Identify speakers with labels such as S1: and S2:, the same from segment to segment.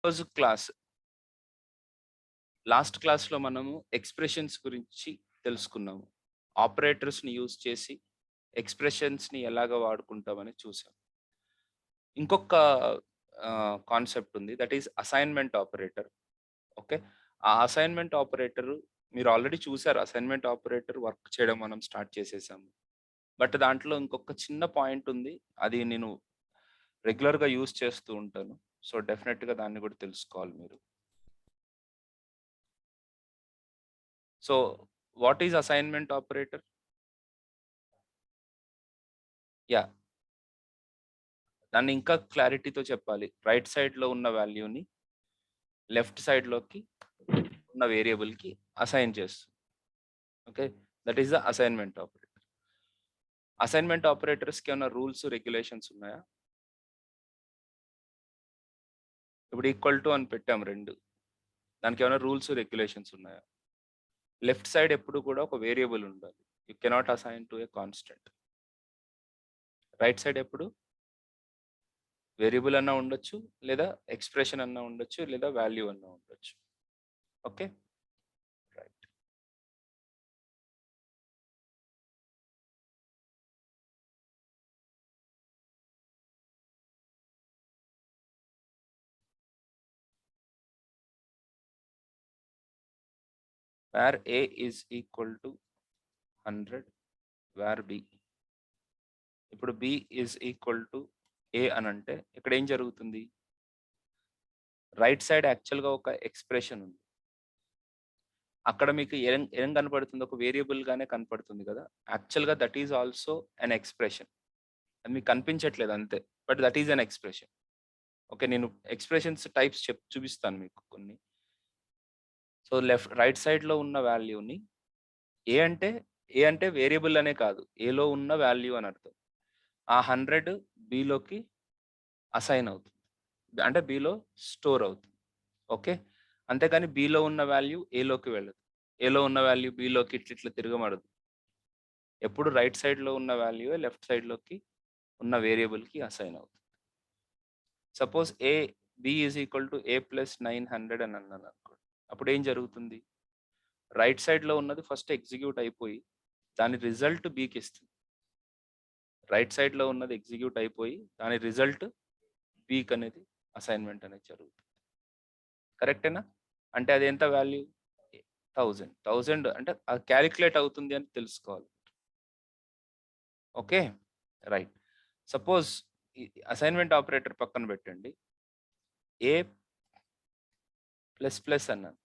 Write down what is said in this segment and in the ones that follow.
S1: రోజు class last క్లాస్‌లో మనము ఎక్స్‌ప్రెషన్స్ గురించి తెలుసుకున్నాము. ఆపరేటర్స్‌ని యూజ్ చేసి ఎక్స్‌ప్రెషన్స్‌ని ఎలాగా వాడుకుంటామని చూసాం. ఇంకొక కాన్సెప్ట్ ఉంది. That is assignment operator. Okay. ఆ అసైన్‌మెంట్ ఆపరేటర్ మీరు ఆల్రెడీ చూసారు. అసైన్‌మెంట్ ఆపరేటర్ వర్క్ చేయడం మనం స్టార్ట్ చేసేసాము. బట్ దాంట్లో ఇంకొక చిన్న పాయింట్ ఉంది. అది నేను రెగ్యులర్‌గా యూజ్ చేస్తూ ఉంటాను. సో, డెఫినెట్‌గా దాన్ని కూడా తెలుసుకోవాలి మీరు. So, what is assignment operator? Yeah! దాన్ని ఇంకా క్లారిటీతో చెప్పాలి. రైట్ సైడ్‌లో ఉన్న వాల్యూని లెఫ్ట్ సైడ్‌లోకి ఉన్న వేరియబుల్‌కి అసైన్ చేస్తుంది. Okay. That is the assignment operator. Assignment ఆపరేటర్స్‌కి ఏమైనా రూల్స్, రెగ్యులేషన్స్ ఉన్నాయా? ఇప్పుడు ఈక్వల్ టు అని పెట్టాం 2. దానికేమైనా రూల్స్, రెగ్యులేషన్స్ ఉన్నాయా? లెఫ్ట్ సైడ్ ఎప్పుడు కూడా ఒక వేరియబుల్ ఉండాలి. You cannot assign to a constant. Right side ఎప్పుడు వేరియబుల్ అన్నా ఉండొచ్చు, లేదా ఎక్స్‌ప్రెషన్ అన్నా ఉండొచ్చు, లేదా వాల్యూ అన్నా ఉండొచ్చు. Okay. Right. Where A is equal to 100 where B. ఇప్పుడు B is equal to A అనంటే ఇక్కడ ఏం జరుగుతుంది? రైట్ సైడ్ యాక్చువల్‌గా ఒక ఎక్స్‌ప్రెషన్ ఉంది. అక్కడ మీకు ఏం ఏం కనపడుతుంది? ఒక వేరియబుల్ గానే కనపడుతుంది కదా! యాక్చువల్‌గా that is also an expression. అది మీకు కనిపించట్లేదు అంతే. But that is an expression. Okay. నేను ఎక్స్‌ప్రెషన్స్ టైప్స్ చూపిస్తాను మీకు కొన్ని. సో, రైట్ సైడ్‌లో ఉన్న వాల్యూని ఏ అంటే, ఏ అంటే వేరియబుల్ అనే కాదు. ఏలో ఉన్న వాల్యూ అని అర్థం. ఆ 100 బిలోకి అసైన్ అవుతుంది. అంటే బిలో స్టోర్ అవుతుంది. ఓకే. అంతేగాని బిలో ఉన్న వాల్యూ ఏలోకి వెళ్ళదు. ఏలో ఉన్న వాల్యూ బిలోకి ఇట్లిట్లా తిరగమడదు. ఎప్పుడు రైట్ సైడ్‌లో ఉన్న వాల్యూయే లెఫ్ట్ సైడ్‌లోకి ఉన్న వేరియబుల్‌కి అసైన్ అవుతుంది. Suppose B is equal to A plus 900 అని అన్నాననుకోండి. అప్పుడేం జరుగుతుంది? రైట్ సైడ్‌లో ఉన్నది ఫస్ట్ ఎగ్జిక్యూట్ అయిపోయి, దాని రిజల్ట్ బికిస్తుంది. రైట్ సైడ్‌లో ఉన్నది ఎగ్జిక్యూట్ అయిపోయి, దాని రిజల్ట్ బికనేది అసైన్‌మెంట్ అనేది జరుగుతుంది. కరెక్టేనా? అంటే అది ఎంత వాల్యూ? 1000. 1000 అంటే అది కాలిక్యులేట్ అవుతుంది అని తెలుసుకోవాలి. ఓకే. రైట్. సపోజ్ ఈ అసైన్‌మెంట్ ఆపరేటర్ పక్కన పెట్టండి. ఏ ప్లస్ ప్లస్ అన్నాను.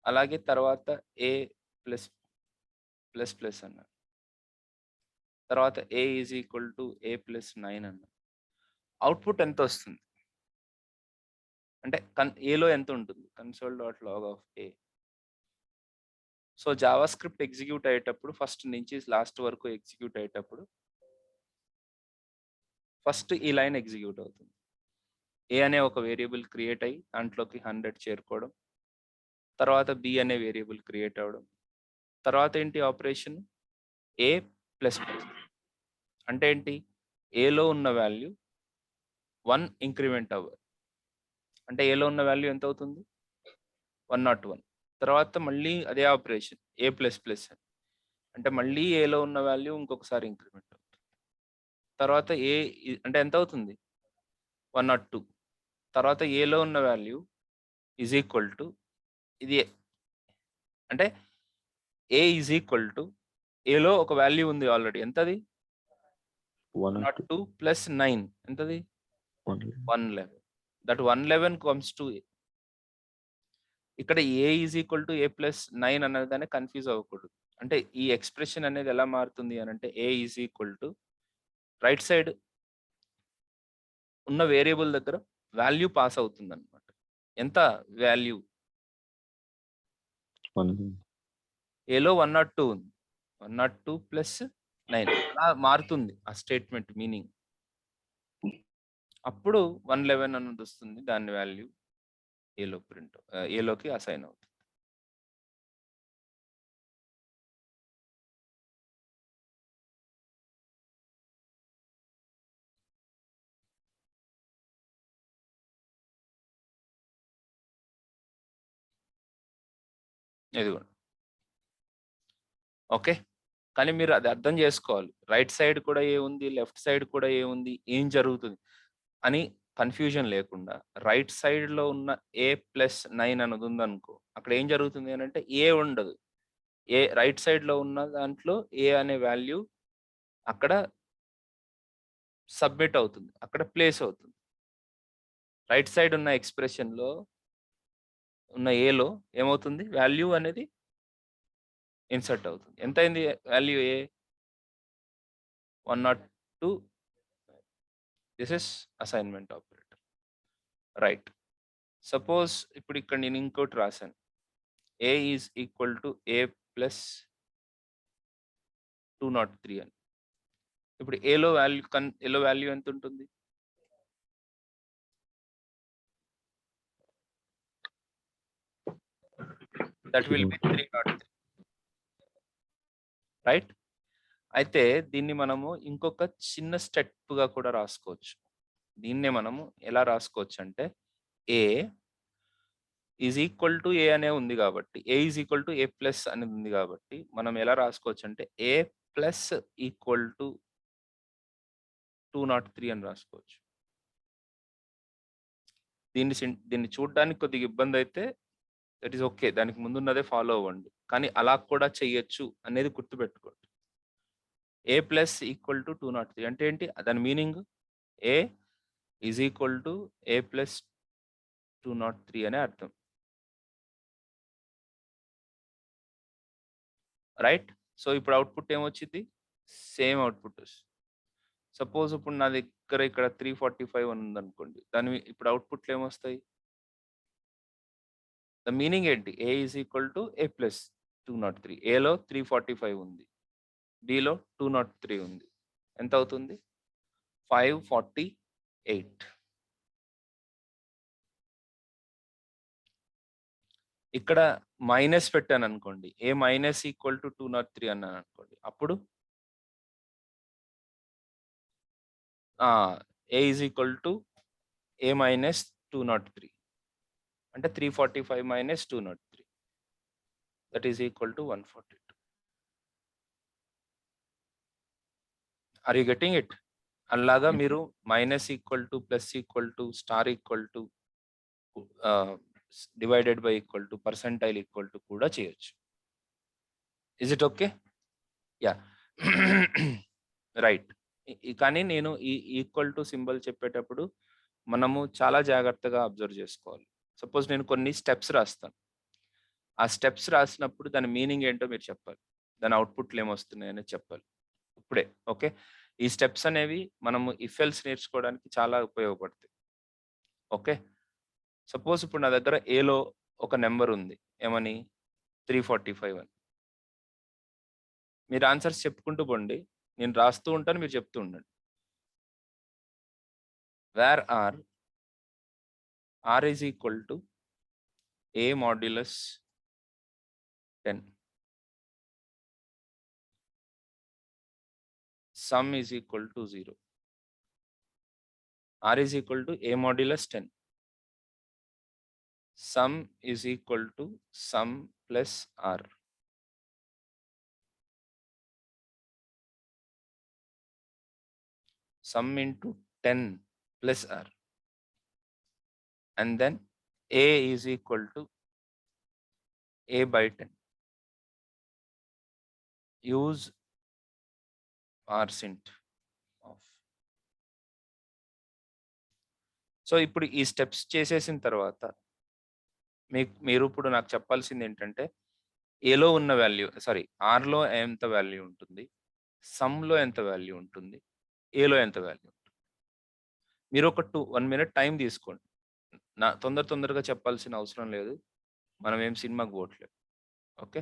S1: అలాగే తర్వాత ఏ ప్లస్ ప్లస్ ప్లస్ అన్నాను. తర్వాత A is equal to A plus 9 అన్నాను. అవుట్‌పుట్ ఎంతొస్తుంది? అంటే ఏలో ఎంత ఉంటుంది? Console dot log of A. So, JavaScript execute అయ్యేటప్పుడు ఫస్ట్ నుంచి లాస్ట్ వరకు ఎగ్జిక్యూట్ అయ్యేటప్పుడు ఫస్ట్ ఈ లైన్ ఎగ్జిక్యూట్ అవుతుంది. ఏ అనే ఒక వేరియబుల్ క్రియేట్ అయ్యి దాంట్లోకి 100 చేరుకోవడం. తర్వాత బి అనే వేరియబుల్ క్రియేట్ అవ్వడం. తర్వాత ఏంటి ఆపరేషన్? ఏ ప్లస్ ప్లస్. అంటే ఏంటి? ఏలో ఉన్న వాల్యూ 1 ఇంక్రిమెంట్ అవ్వాలి. అంటే ఏలో ఉన్న వాల్యూ ఎంత అవుతుంది? 101. తర్వాత మళ్ళీ అదే ఆపరేషన్ ఏ ప్లస్ ప్లస్ అని. అంటే మళ్ళీ ఏలో ఉన్న వాల్యూ ఇంకొకసారి ఇంక్రిమెంట్ అవుతుంది. తర్వాత అంటే ఎంత అవుతుంది? 102. తర్వాత ఏలో ఉన్న వాల్యూ ఈజ్ ఈక్వల్ టు ఇది అంటే ఏ ఈజ్ ఈక్వల్ టు ఏలో ఒక వాల్యూ ఉంది ఆల్రెడీ. ఎంతది?
S2: 102,
S1: 102 ప్లస్ 9 ఎంతది?
S2: 111.
S1: 111. దట్ 111 కమ్స్ టు ఇక్కడ A is equal to A plus 9 అన్నదాన్ని కన్‌ఫ్యూజ్ అవ్వకూడదు. అంటే ఈ ఎక్స్‌ప్రెషన్ అనేది ఎలా మారుతుంది అనంటే A is equal to right side ఉన్న వేరియబుల్ దగ్గర వాల్యూ పాస్ అవుతుందన్నమాట. ఎంత వాల్యూ?
S2: 111.
S1: ఏలో 102 ఉంది. 102 ప్లస్ 9 అలా మారుతుంది ఆ స్టేట్‌మెంట్ మీనింగ్. అప్పుడు 111 అన్నదొస్తుంది. దాని వాల్యూ ఏలోకి అసైన్ అవుతుంది. ఇదిగోండి. ఓకే. కానీ మీరు అది అర్థం చేసుకోవాలి. రైట్ సైడ్ కూడా ఏ ఉంది, లెఫ్ట్ సైడ్ కూడా ఏ ఉంది, ఏం జరుగుతుంది అని కన్‌ఫ్యూజన్ లేకుండా రైట్ సైడ్‌లో ఉన్న A+9 అనేది ఉందనుకో, అక్కడ ఏం జరుగుతుంది అనంటే ఏ ఉండదు. రైట్ సైడ్‌లో ఉన్న దాంట్లో ఏ అనే వాల్యూ అక్కడ సబ్మిట్ అవుతుంది. అక్కడ ప్లేస్ అవుతుంది. రైట్ సైడ్ ఉన్న ఎక్స్‌ప్రెషన్‌లో ఉన్న ఏలో ఏమవుతుంది? వాల్యూ అనేది ఇన్సర్ట్ అవుతుంది. ఎంతయింది value A? 102. This is assignment operator. Right. Suppose ఇప్పుడు ఇక్కడ నేను ఇంకోటి రాసాను. A is equal to A plus 203 అని. ఇప్పుడు ఏలో వాల్యూ ఎంత ఉంటుంది? That will be 303. రైట్? అయితే దీన్ని మనము ఇంకొక చిన్న స్టెప్‌గా కూడా రాసుకోవచ్చు. దీన్నే మనము ఎలా రాసుకోవచ్చు అంటే A is equal to A అనే ఉంది కాబట్టి, A is equal to A plus అనేది ఉంది కాబట్టి, మనం ఎలా రాసుకోవచ్చు అంటే ఏ ప్లస్ ఈక్వల్ టు 203 అని రాసుకోవచ్చు. దీన్ని చూడడానికి కొద్దిగా ఇబ్బందైతే దట్ ఈస్ ఓకే. దానికి ముందున్నదే ఫాలో అవ్వండి. కానీ అలా కూడా చెయ్యొచ్చు అనేది గుర్తుపెట్టుకోండి. ఏ ప్లస్ ఈక్వల్ టు 203 అంటే ఏంటి? దాని meaning A is equal to A plus 203 అనే అర్థం. రైట్? సో, ఇప్పుడు అవుట్‌పుట్ ఏమొచ్చిద్ది? సేమ్ అవుట్‌పుట్ వస్తుంది. సపోజ్ ఇప్పుడు నా దగ్గర ఇక్కడ 345 అని ఉందనుకోండి. ఇప్పుడు అవుట్‌పుట్‌లు ఏమొస్తాయి? ద మీనింగ్ ఏంటి? A is equal to A plus 203. ఏలో 345 ఉంది. బిలో 203 ఉంది. ఎంత అవుతుంది? 548. ఇక్కడ మైనస్ పెట్టాననుకోండి. ఏ మైనస్ ఈక్వల్ టు 203 అన్నాననుకోండి. అప్పుడు A is equal to A minus 203. అంటే 345 minus 203. That is equal to 142. Are you getting it? అలాగా
S2: Yes,
S1: మీరు minus equal to, plus equal to, star equal to, divided by equal to, percentile equal to కూడా చేయొచ్చు. Is it okay? Yeah! Right. కానీ నేను ఈ equal to symbol చెప్పేటప్పుడు మనము చాలా జాగ్రత్తగా అబ్జర్వ్ చేసుకోవాలి. సపోజ్ నేను కొన్ని స్టెప్స్ రాస్తాను. ఆ స్టెప్స్ రాసినప్పుడు దాని మీనింగ్ ఏంటో మీరు చెప్పాలి. దాని అవుట్‌పుట్‌లు ఏమొస్తున్నాయనేది చెప్పాలి. ఇప్పుడే. ఓకే. ఈ స్టెప్స్ అనేవి మనము ఇఫ్ ఎల్స్ నేర్చుకోవడానికి చాలా ఉపయోగపడతాయి. ఓకే. సపోజ్ ఇప్పుడు నా దగ్గర ఏలో ఒక నంబర్ ఉంది. ఏమని? 345 అని. మీరు ఆన్సర్స్ చెప్పుకుంటూ పోండి. నేను రాస్తూ ఉంటాను. మీరు చెప్తూ ఉండండి. Where R is equal to A modulus 10. Sum is equal to 0. R is equal to A modulus 10. Sum is equal to sum plus R. Sum into 10 plus R. And then a is equal to a by 10. Use RSint of. So ఇప్పుడు ఈ steps చేసేసిన తర్వాత మీరు ఇప్పుడు నాకు చెప్పాల్సింది ఏంటంటే ఏలో ఉన్న వాల్యూ ఆర్‌లో ఎంత వాల్యూ ఉంటుంది? సమ్‌లో ఎంత వాల్యూ ఉంటుంది? ఏలో ఎంత వాల్యూ ఉంటుంది? మీరు ఒక 1 మినిట్ టైం తీసుకోండి. తొందరగా చెప్పాల్సిన అవసరం లేదు. మనం ఏం సినిమాకి పోవట్లేదు. ఓకే.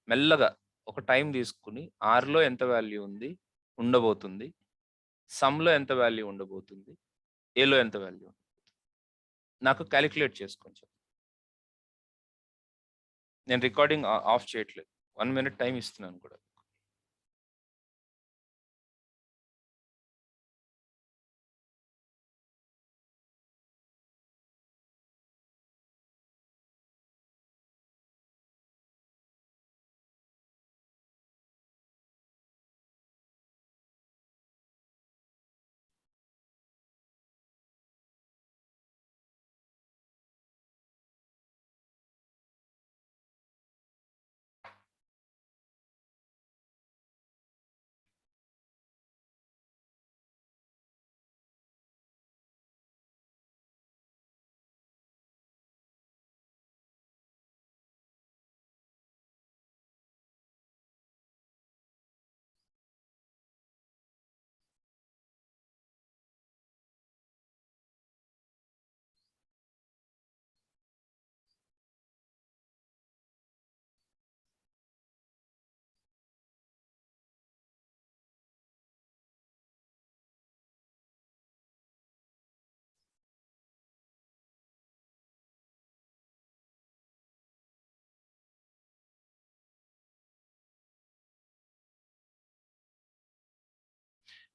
S1: మెల్లగా ఒక టైం తీసుకొని ఆర్‌లో ఎంత వాల్యూ ఉంది? ఉండబోతుంది. సమ్‌లో ఎంత వాల్యూ ఉండబోతుంది? ఏలో ఎంత వాల్యూ ఉంది? నాకు కాలిక్యులేట్ చేసుకొని చెప్పండి. నేను రికార్డింగ్ ఆఫ్ చేయట్లేదు. 1 మినిట్ టైం ఇస్తున్నాను కూడా.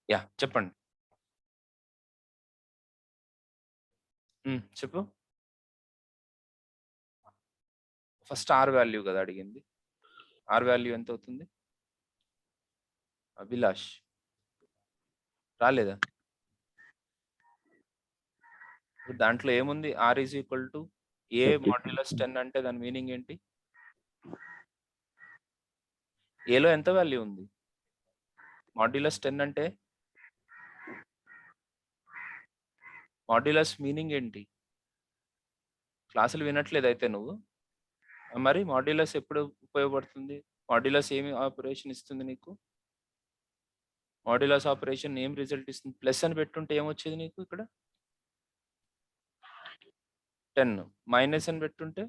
S1: యా చెప్పండి. చెప్పు. ఫస్ట్ ఆర్ వాల్యూ కదా అడిగింది. ఆర్ వాల్యూ ఎంత అవుతుంది? అభిలాష్ రాలేదా? దాంట్లో ఏముంది? R is equal to A modulus 10 అంటే దాని మీనింగ్ ఏంటి? ఏలో ఎంత వాల్యూ ఉంది? మాడ్యులస్ 10 అంటే మాడ్యులస్ మీనింగ్ ఏంటి? క్లాసులు వినట్లేదు అయితే నువ్వు. మరి మాడ్యులస్ ఎప్పుడు ఉపయోగపడుతుంది? మాడ్యులస్ ఏమి ఆపరేషన్ ఇస్తుంది నీకు? మాడ్యులస్ ఆపరేషన్ ఏం రిజల్ట్ ఇస్తుంది? ప్లస్ అని పెట్టుంటే ఏమొచ్చేది నీకు ఇక్కడ? 10. మైనస్ అని పెట్టుంటే?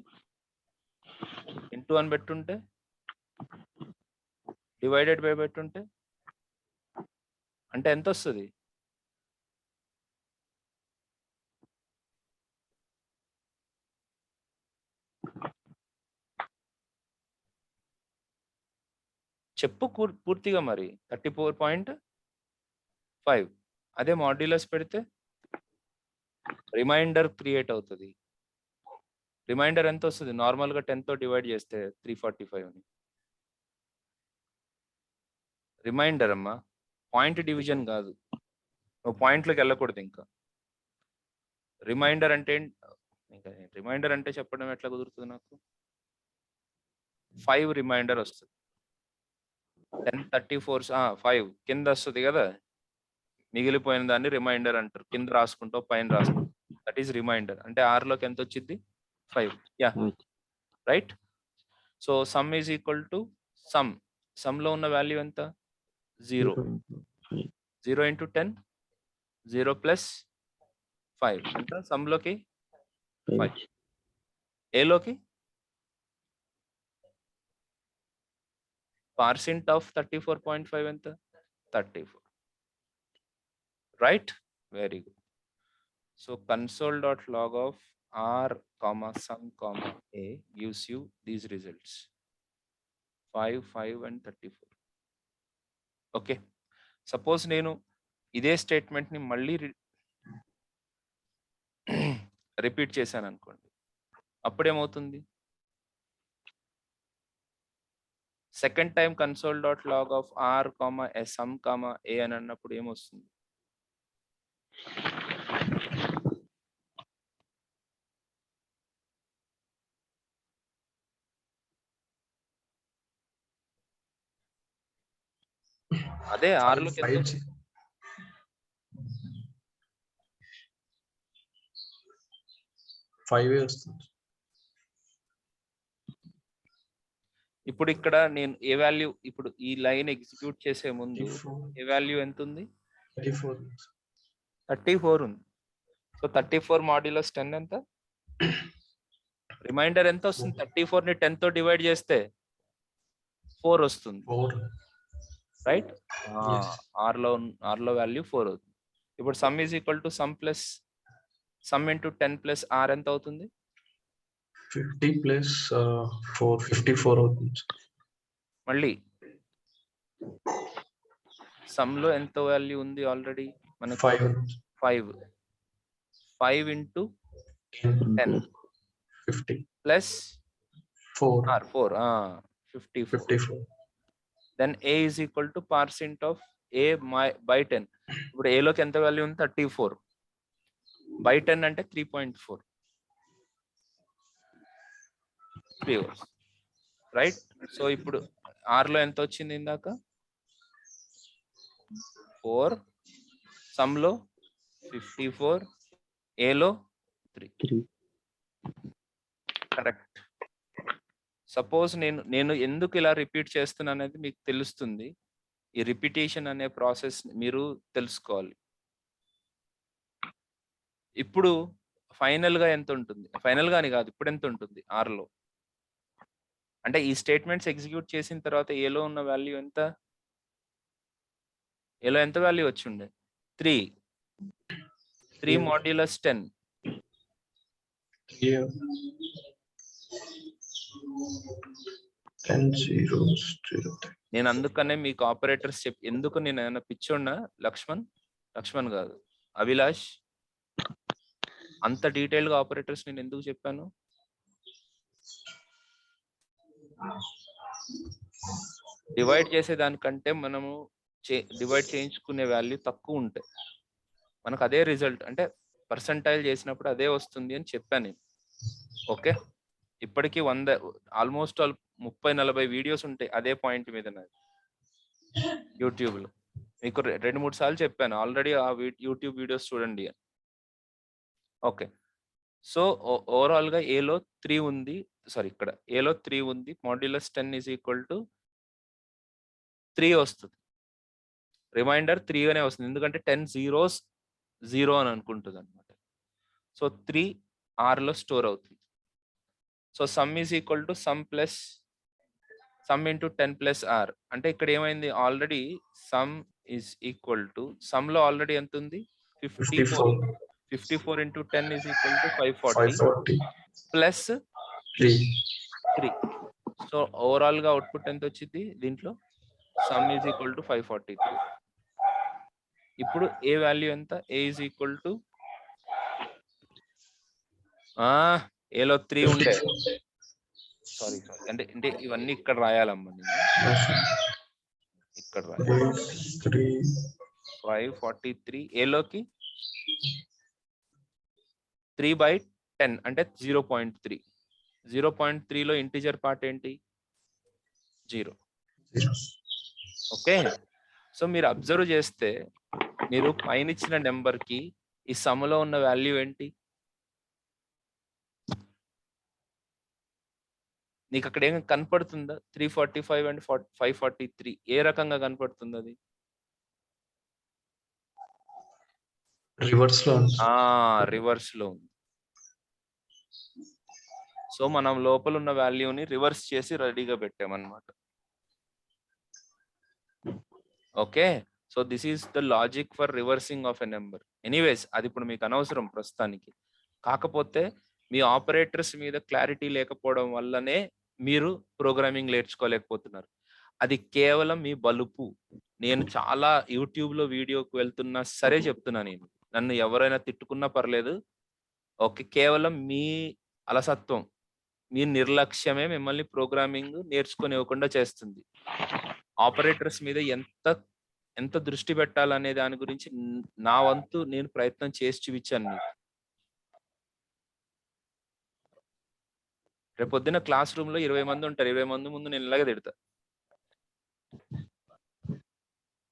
S1: ఇంటూ అని పెట్టుంటే? డివైడెడ్ బై పెట్టుంటే? అంటే ఎంత వస్తుంది? చెప్పు పూర్తిగా మరి. 34.5. అదే మాడ్యులస్ పెడితే రిమైండర్ క్రియేట్ అవుతుంది. రిమైండర్ ఎంత వస్తుంది? నార్మల్గా 10తో డివైడ్ చేస్తే 345. రిమైండర్ అమ్మా, పాయింట్ డివిజన్ కాదు. నువ్వు పాయింట్లోకి వెళ్ళకూడదు ఇంకా. రిమైండర్ అంటే రిమైండర్ అంటే చెప్పడం ఎట్లా కుదురుతుంది నాకు? 5 రిమైండర్ వస్తుంది. 1034 5 కింద వస్తుంది కదా, మిగిలిపోయిన దాన్ని రిమైండర్ అంటారు. కింద రాసుకుంటావు, పైన రాసుకుంటావు. That is reminder. అంటే ఆర్లోకి ఎంత వచ్చింది? 5. Yeah right. So sum is equal to sum. సమ్లో ఉన్న వాల్యూ ఎంత? 0. 0 ఇంటూ 10, 0 ప్లస్ 5 ఎంత? సమ్లోకి 5. ఏలోకి పార్సెంట్ ఆఫ్ 34.5 ఎంత? 34. Right, very good. So console.log of r comma sum comma a gives you these results 5, 5 and 34. Okay, suppose నేను ఇదే స్టేట్మెంట్ ని మళ్ళీ repeat చేశాను అనుకోండి, అప్పుడేమవుతుంది? Second time console.log of r comma a sum comma a అని అన్నప్పుడు ఏమొస్తుంది? అదే ఆర్లోకి ఎంత?
S3: 5 వస్తుంది.
S1: ఇప్పుడు ఇక్కడ నేను ఏ వాల్యూ, ఇప్పుడు ఈ లైన్ ఎగ్జిక్యూట్ చేసే ముందు ఏ వాల్యూ ఎంత ఉంది? 34 ఉంది. సో 34 మాడ్యులస్ 10 ఎంత? రిమైండర్ ఎంత వస్తుంది? 34 ని 10 తో డివైడ్ చేస్తే 4 వస్తుంది. రైట్. ఆర్లో వాల్యూ 4 అవుతుంది. ఇప్పుడు sum is equal to sum plus sum into 10 plus R ఎంత అవుతుంది?
S3: 50 ప్లస్ 4 54 అవుతుంది.
S1: మళ్ళీ సమ్ లో ఎంత వాల్యూ ఉంది ఆల్రెడీ మనకు? 5 into 10
S3: 50
S1: plus
S3: 4
S1: 54. Then A is equal to percent of A by 10. ఇప్పుడు ఏలోకి ఎంత వాల్యూ ఉంది? 34 బై 10 అంటే 3.4. రైట్. సో ఇప్పుడు ఆర్లో ఎంత వచ్చింది ఇందాక? 4, సమ్లో 54, ఏలో 3. కరెక్ట్. సపోజ్ నేను ఎందుకు ఇలా రిపీట్ చేస్తున్నాను అనేది మీకు తెలుస్తుంది. ఈ రిపిటేషన్ అనే ప్రాసెస్ మీరు తెలుసుకోవాలి. ఇప్పుడు ఫైనల్ గా ఎంత ఉంటుంది? ఫైనల్ గాని కాదు, ఇప్పుడు ఎంత ఉంటుంది ఆర్లో? అంటే ఈ స్టేట్మెంట్స్ ఎగ్జిక్యూట్ చేసిన తర్వాత ఏలో ఉన్న వాల్యూ ఎంత? ఏలో ఎంత వాల్యూ వచ్చి ఉండే? 3 మాడ్యులస్ 10.
S3: 10 zeros 0.
S1: నేను అందుకనే మీకు ఆపరేటర్స్ ఎందుకు నేను ఏమైనా పిచ్చోడినా లక్ష్మణ్ కాదు అభిలాష్, అంత డీటెయిల్ గా ఆపరేటర్స్ నేను ఎందుకు చెప్పాను? డివైడ్ చేసే దానికంటే మనము డివైడ్ చేయించుకునే వాల్యూ తక్కువ ఉంటాయి, మనకు అదే రిజల్ట్ అంటే పర్సంటైల్ చేసినప్పుడు అదే వస్తుంది అని చెప్పాను నేను. ఓకే, ఇప్పటికీ ఆల్మోస్ట్ 30-40 వీడియోస్ ఉంటాయి అదే పాయింట్ మీద నాది యూట్యూబ్ లో. మీకు 2-3 సార్లు చెప్పాను ఆల్రెడీ, ఆ యూట్యూబ్ వీడియోస్ చూడండి. ఓకే, సో ఓవరాల్ గా ఏలో 3 ఉంది, సారీ ఇక్కడ ఏలో 3 ఉంది, మాడ్యులస్ 10 ఈజ్ ఈక్వల్ టు 3 వస్తుంది. రిమైండర్ 3 గానే వస్తుంది ఎందుకంటే 10 zeros 0 అని అనుకుంటుంది అనమాట. సో 3 R లో స్టోర్ అవుతుంది. So sum is equal to some into 10 plus R అంటే ఇక్కడ ఏమైంది, already some is equal to some లో ఆల్రెడీ ఎంత ఉంది 54 into 10 is equal to 540 plus 3. So overall గా అవుట్పుట్ ఎంత వచ్చింది దీంట్లో, సమ్ ఈజ్ ఈక్వల్ టు 543. ఇప్పుడు ఏ వాల్యూ ఎంత, ఏ ఈజ్ ఈక్వల్ టు ఏలో 3 ఉండే, సారీ అంటే ఇవన్నీ ఇక్కడ రాయాలమ్మా నేను, ఇక్కడ రాయాలి 543 ఏలోకి 3/10 అంటే 0.3. 0.3లో ఇంటిజర్ పార్ట్ ఏంటి 0. ఓకే, సో మీరు అబ్జర్వ్ చేస్తే మీరు పైన ఇచ్చిన నెంబర్ కి ఈ సమ్లో ఉన్న వాల్యూ ఏంటి, నీకు అక్కడ ఏం కనపడుతుందా 345 అండ్ 543 ఏ రకంగా కనపడుతుంది అది, రివర్స్ లో ఉంది. సో మనం లోపల ఉన్న వాల్యూని రివర్స్ చేసి రెడీగా పెట్టామన్నమాట. Okay, so this is the logic for reversing of a number. Anyways అది ఇప్పుడు మీకు అనవసరం ప్రస్తుతానికి, కాకపోతే మీ ఆపరేటర్స్ మీద క్లారిటీ లేకపోవడం వల్లనే మీరు ప్రోగ్రామింగ్ నేర్చుకోలేకపోతున్నారు. అది కేవలం మీ బలుపు. నేను చాలా యూట్యూబ్లో వీడియోకి వెళ్తున్నా సరే చెప్తున్నా, నేను నన్ను ఎవరైనా తిట్టుకున్నా పర్లేదు. ఓకే, కేవలం మీ అలసత్వం, మీ నిర్లక్ష్యమే మిమ్మల్ని ప్రోగ్రామింగ్ నేర్చుకోనివ్వకుండా చేస్తుంది. ఆపరేటర్స్ మీద ఎంత దృష్టి పెట్టాలనే దాని గురించి నా వంతు నేను ప్రయత్నం చేసి చూపించాను మీకు. రేపు పొద్దున్న క్లాస్ రూమ్ లో 20 మంది ఉంటారు, 20 మంది ముందు నేను ఇలాగే తిడతా,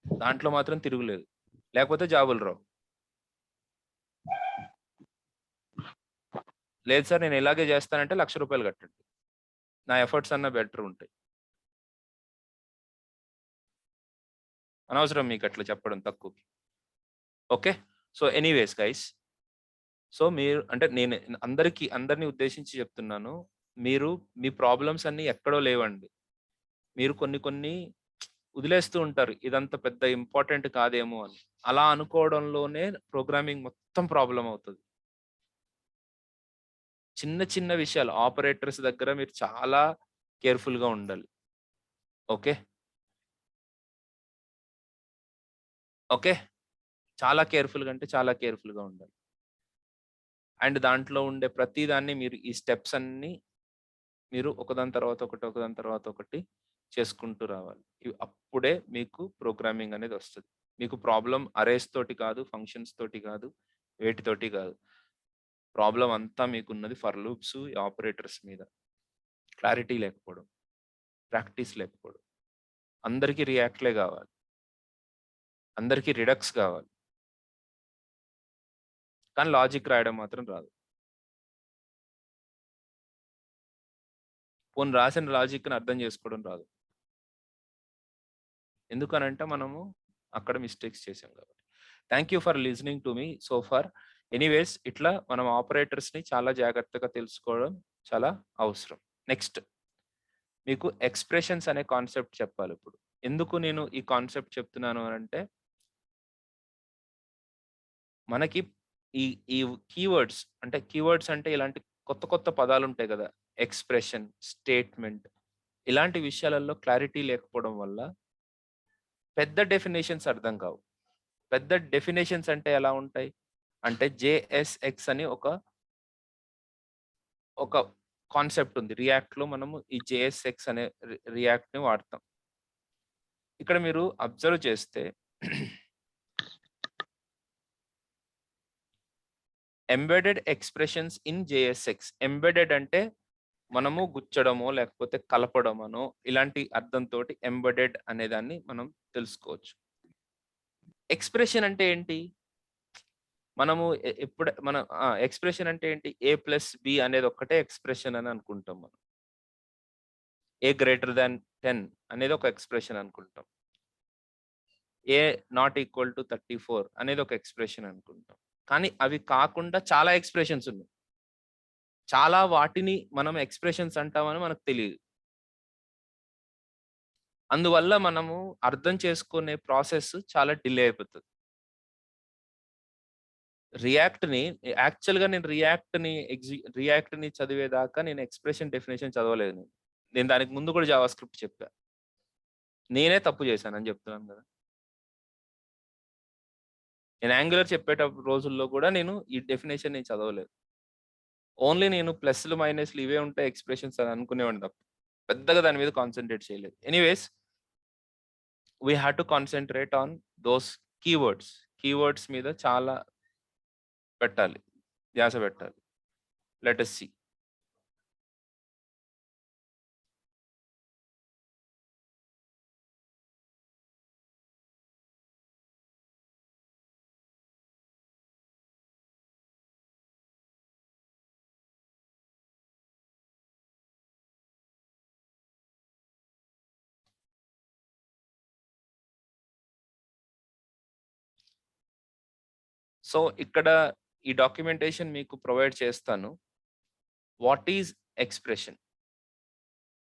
S1: దాంట్లో మాత్రం తిరుగులేదు, లేకపోతే జాబులు రావు. లేదు సార్ నేను ఇలాగే చేస్తానంటే ₹1,00,000 కట్టండి, నా ఎఫర్ట్స్ అన్న బెటర్ ఉంటాయి. అనవసరం మీకు అట్లా చెప్పడం తక్కువకి. Okay, so anyways guys, so మీరు అంటే నేను అందరినీ ఉద్దేశించి చెప్తున్నాను, మీరు మీ ప్రాబ్లమ్స్ అన్ని ఎక్కడో లేవండి, మీరు కొన్ని వదిలేస్తూ ఉంటారు, ఇదంత పెద్ద ఇంపార్టెంట్ కాదేమో అని. అలా అనుకోవడంలోనే ప్రోగ్రామింగ్ మొత్తం ప్రాబ్లం అవుతుంది. చిన్న విషయాలు ఆపరేటర్స్ దగ్గర మీరు చాలా కేర్ఫుల్ గా ఉండాలి. ఓకే ఓకే, చాలా కేర్ఫుల్ గా అంటే చాలా కేర్ఫుల్ గా ఉండాలి. అండ్ దాంట్లో ఉండే ప్రతి దాన్ని మీరు ఈ స్టెప్స్ అన్ని మీరు ఒకదాని తర్వాత ఒకటి చేసుకుంటూ రావాలి. అప్పుడే మీకు ప్రోగ్రామింగ్ అనేది వస్తుంది. మీకు ప్రాబ్లం అరేస్ తోటి కాదు, ఫంక్షన్స్ తోటి కాదు, వేటితోటి కాదు. ప్రాబ్లం అంతా మీకున్నది ఫర్ లూప్స్, ఆపరేటర్స్ మీద క్లారిటీ లేకపోవడం, ప్రాక్టీస్ లేకపోవడం. అందరికీ రియాక్ట్లే కావాలి, అందరికీ రిడక్స్ కావాలి, కానీ లాజిక్ రాయడం మాత్రం రాదు. పోనీ రాసిన లాజిక్ని అర్థం చేసుకోవడం రాదు. ఎందుకనంటే మనము అక్కడ మిస్టేక్స్ చేసాం కాబట్టి. Thank you for listening to me so far. Anyways ఇట్లా మనం ఆపరేటర్స్ని చాలా జాగ్రత్తగా తెలుసుకోవడం చాలా అవసరం. నెక్స్ట్ మీకు ఎక్స్ప్రెషన్స్ అనే కాన్సెప్ట్ చెప్పాలి ఇప్పుడు. ఎందుకు నేను ఈ కాన్సెప్ట్ చెప్తున్నాను అంటే, మనకి ఈ కీవర్డ్స్ అంటే ఇలాంటి కొత్త పదాలు ఉంటాయి కదా, ఎక్స్ప్రెషన్, స్టేట్మెంట్, ఇలాంటి విషయాలలో క్లారిటీ లేకపోవడం వల్ల పెద్ద డెఫినేషన్స్ అర్థం కావు. పెద్ద డెఫినేషన్స్ అంటే ఎలా ఉంటాయి అంటే జేఎస్ఎక్స్ అని ఒక కాన్సెప్ట్ ఉంది. రియాక్ట్‌లో మనము ఈ జేఎస్ఎక్స్ అనే రియాక్ట్‌ని వాడతాం. ఇక్కడ మీరు అబ్జర్వ్ చేస్తే embedded expressions in JSX. Embedded అంటే మనము గుచ్చడమో లేకపోతే కలపడమనో ఇలాంటి అర్థంతోటి ఎంబెడెడ్ అనే దాన్ని మనం తెలుసుకోవచ్చు. ఎక్స్‌ప్రెషన్ అంటే ఏంటి? మనము ఎక్స్‌ప్రెషన్ అంటే ఏంటి? A ప్లస్ B అనేది ఒక్కటే ఎక్స్‌ప్రెషన్ అని అనుకుంటాం మనం. A గ్రేటర్ థాన్ 10 అనేది ఒక ఎక్స్‌ప్రెషన్ అనుకుంటాం. A నాట్ ఈక్వల్ టు 34 అనేది ఒక ఎక్స్‌ప్రెషన్ అనుకుంటాం. కానీ అవి కాకుండా చాలా ఎక్స్‌ప్రెషన్స్ ఉన్నాయి. చాలా వాటిని మనం ఎక్స్‌ప్రెషన్స్ అంటామని మనకు తెలీదు. అందువల్ల మనము అర్థం చేసుకునే ప్రాసెస్ చాలా డిలే అయిపోతది. యాక్చువల్‌గా నేను రియాక్ట్‌ని చదివేదాకా నేను ఎక్స్‌ప్రెషన్ డెఫినిషన్ చదవలేదు నేను. నేను దానికి ముందు కూడా జావాస్క్రిప్ట్ చెప్పా. నేనే తప్పు చేశానని చెప్తున్నాను కదా! నేను యాంగులర్ చెప్పేటప్పుడు రోజుల్లో కూడా నేను ఈ డెఫినిషన్ నేను చదవలేదు. ఓన్లీ నేను ప్లస్‌లు, మైనస్‌లు ఇవే ఉంటాయి ఎక్స్‌ప్రెషన్స్ అని అనుకునేవాడిని తప్ప. పెద్దగా దాని మీద కాన్సంట్రేట్ చేయలేదు. Anyways we had to concentrate on those keywords. Keywords మీద చాలా పెట్టాలి. ధ్యాస పెట్టాలి. Let us see. సో ఇక్కడ ఈ డాక్యుమెంటేషన్ మీకు ప్రొవైడ్ చేస్తాను. What is expression?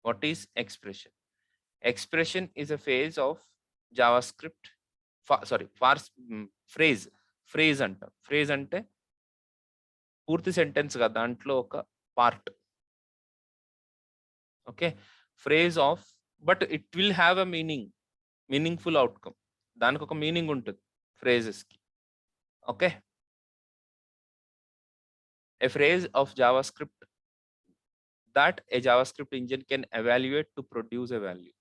S1: What is expression? Expression is a phase of JavaScript phrase. Phrase అంటాం. ఫ్రేజ్ అంటే పూర్తి సెంటెన్స్ కాదు. దాంట్లో ఒక part. Okay. Phrase of but it will have a meaningful outcome. దానికి ఒక మీనింగ్ ఉంటుంది ఫ్రేజెస్‌కి. Okay. A phrase of JavaScript that a JavaScript engine can evaluate to produce a value.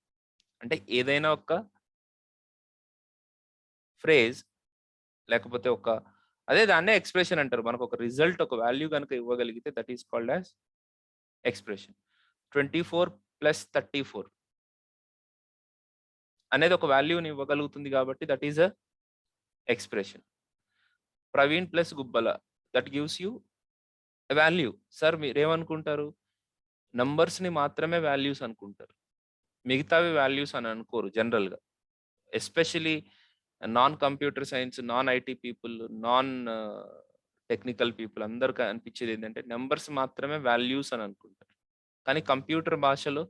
S1: అంటే ఏదైనా ఒక ఫ్రేజ్ లేకపోతే అదే దాన్నే ఎక్స్‌ప్రెషన్ అంటారు. మనకు ఒక రిజల్ట్, ఒక వాల్యూ గనుక ఇవ్వగలిగితే that is called as expression. 24 plus 34 అనేది ఒక వాల్యూని ఇవ్వగలుగుతుంది కాబట్టి that is a expression. Praveen plus Gubbala that gives you a value. Sir మీరేమనుకుంటారు? నంబర్స్‌ని మాత్రమే వాల్యూస్ అనుకుంటారు. మిగతావి వాల్యూస్ అని అనుకోరు జనరల్‌గా. Especially non computer science, non IT people, non technical people అందరికి అనిపించేది ఏంటంటే నంబర్స్ మాత్రమే వాల్యూస్ అని అనుకుంటారు. కానీ కంప్యూటర్ భాషలో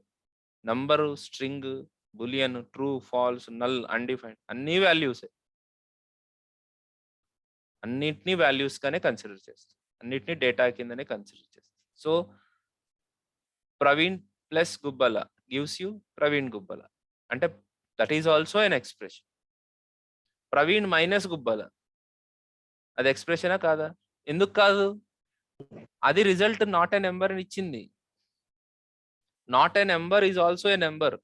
S1: number, string, boolean, true, false, null, undefined అన్నీ వాల్యూసే. అన్నిటిని వాల్యూస్ గానే కన్సిడర్ చేస్తాం. అన్నిటిని డేటా కిందనే కన్సిడర్ చేస్తాం. So Praveen plus Gubbala gives you Praveen Gubbala. అంటే that is also an expression. Praveen minus Gubbala అది ఎక్స్‌ప్రెషనా కాదా? ఎందుకు కాదు? అది రిజల్ట్ నాట్ ఎ నంబర్ అని ఇచ్చింది. Not a number is also a number.